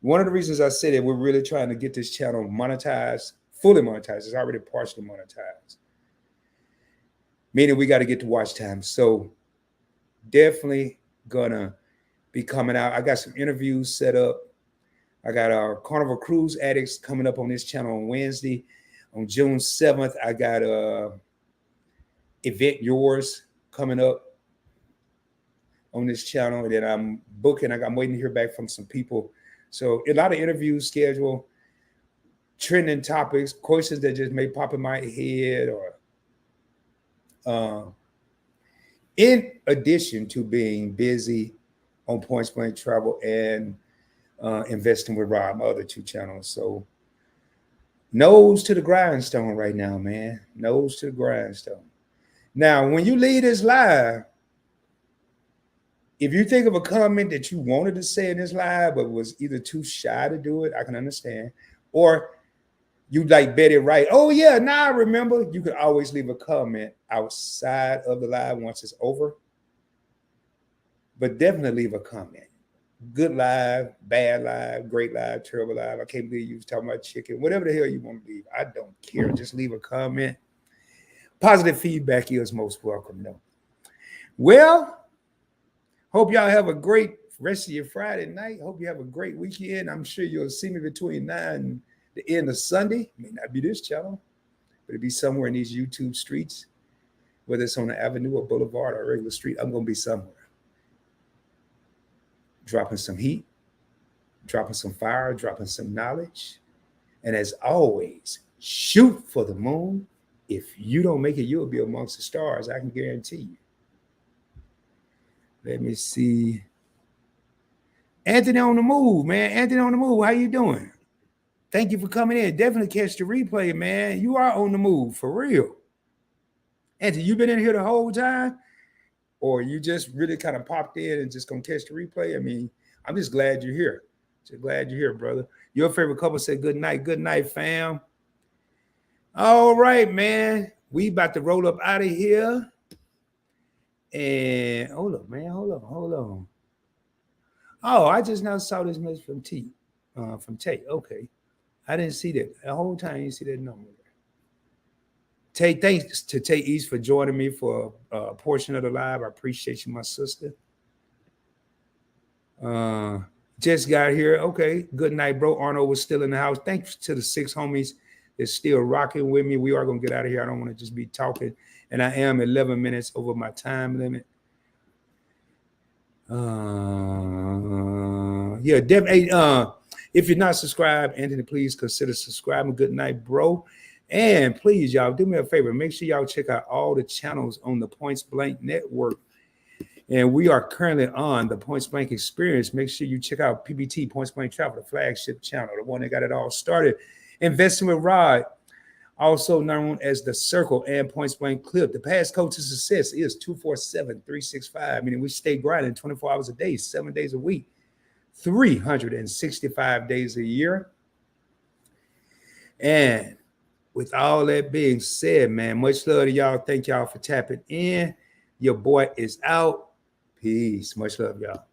One of the reasons I said that we're really trying to get this channel monetized, fully monetized. It's already partially monetized. Meaning we got to get to watch time. So definitely gonna be coming out. I got some interviews set up. I got our Carnival Cruise Addicts coming up on this channel on Wednesday. On June 7th, I got Event Yours coming up on this channel. And then I'm booking. I'm waiting to hear back from some people. So a lot of interviews scheduled, trending topics, questions that just may pop in my head, or in addition to being busy on Points Blank Travel and investing with Rob, my other 2 channels. So nose to the grindstone right now, man. Nose to the grindstone. Now, when you leave this live, if you think of a comment that you wanted to say in this live, but was either too shy to do it, I can understand. Or you like bet it right. Oh, yeah, now I remember. You can always leave a comment outside of the live once it's over. But definitely leave a comment. Good live, bad live, great live, terrible live. I can't believe you was talking about chicken. Whatever the hell you want to leave. I don't care. Just leave a comment. Positive feedback is most welcome, though. Well, hope y'all have a great rest of your Friday night. Hope you have a great weekend. I'm sure you'll see me between 9 and the end of Sunday. It may not be this channel, but it'll be somewhere in these YouTube streets, whether it's on the avenue or boulevard or regular street. I'm going to be somewhere. Dropping some heat, dropping some fire, dropping some knowledge. And as always, shoot for the moon. If you don't make it, you'll be amongst the stars. I can guarantee you. Let me see. Anthony on the move, man. Anthony on the move. How you doing? Thank you for coming in. Definitely catch the replay, man. You are on the move, for real. Anthony, you been in here the whole time? Or you just really kind of popped in and just gonna catch the replay? I mean, I'm just glad you're here. Just glad you're here, brother. Your favorite couple said good night, fam. All right, man. We about to roll up out of here. And hold on, man. Hold on. Oh, I just now saw this message from T, from Tate. Okay, I didn't see that the whole time. You see that number. Tate, thanks to Tate East for joining me for a portion of the live. I appreciate you, my sister. Just got here. Okay, good night, bro. Arnold was still in the house. Thanks to the 6 homies that's still rocking with me. We are gonna get out of here. I don't want to just be talking, and I am 11 minutes over my time limit. Yeah, definitely. If you're not subscribed, Anthony, please consider subscribing. Good night, bro. And please, y'all, do me a favor. Make sure y'all check out all the channels on the Points Blank Network. And we are currently on the Points Blank Experience. Make sure you check out PBT, Points Blank Travel, the flagship channel, the one that got it all started. Investing with Rod, also known as The Circle and Points Blank Clip. The passcode to success is 247365, meaning we stay grinding 24 hours a day, 7 days a week, 365 days a year. And with all that being said, man, much love to y'all. Thank y'all for tapping in. Your boy is out. Peace. Much love, y'all.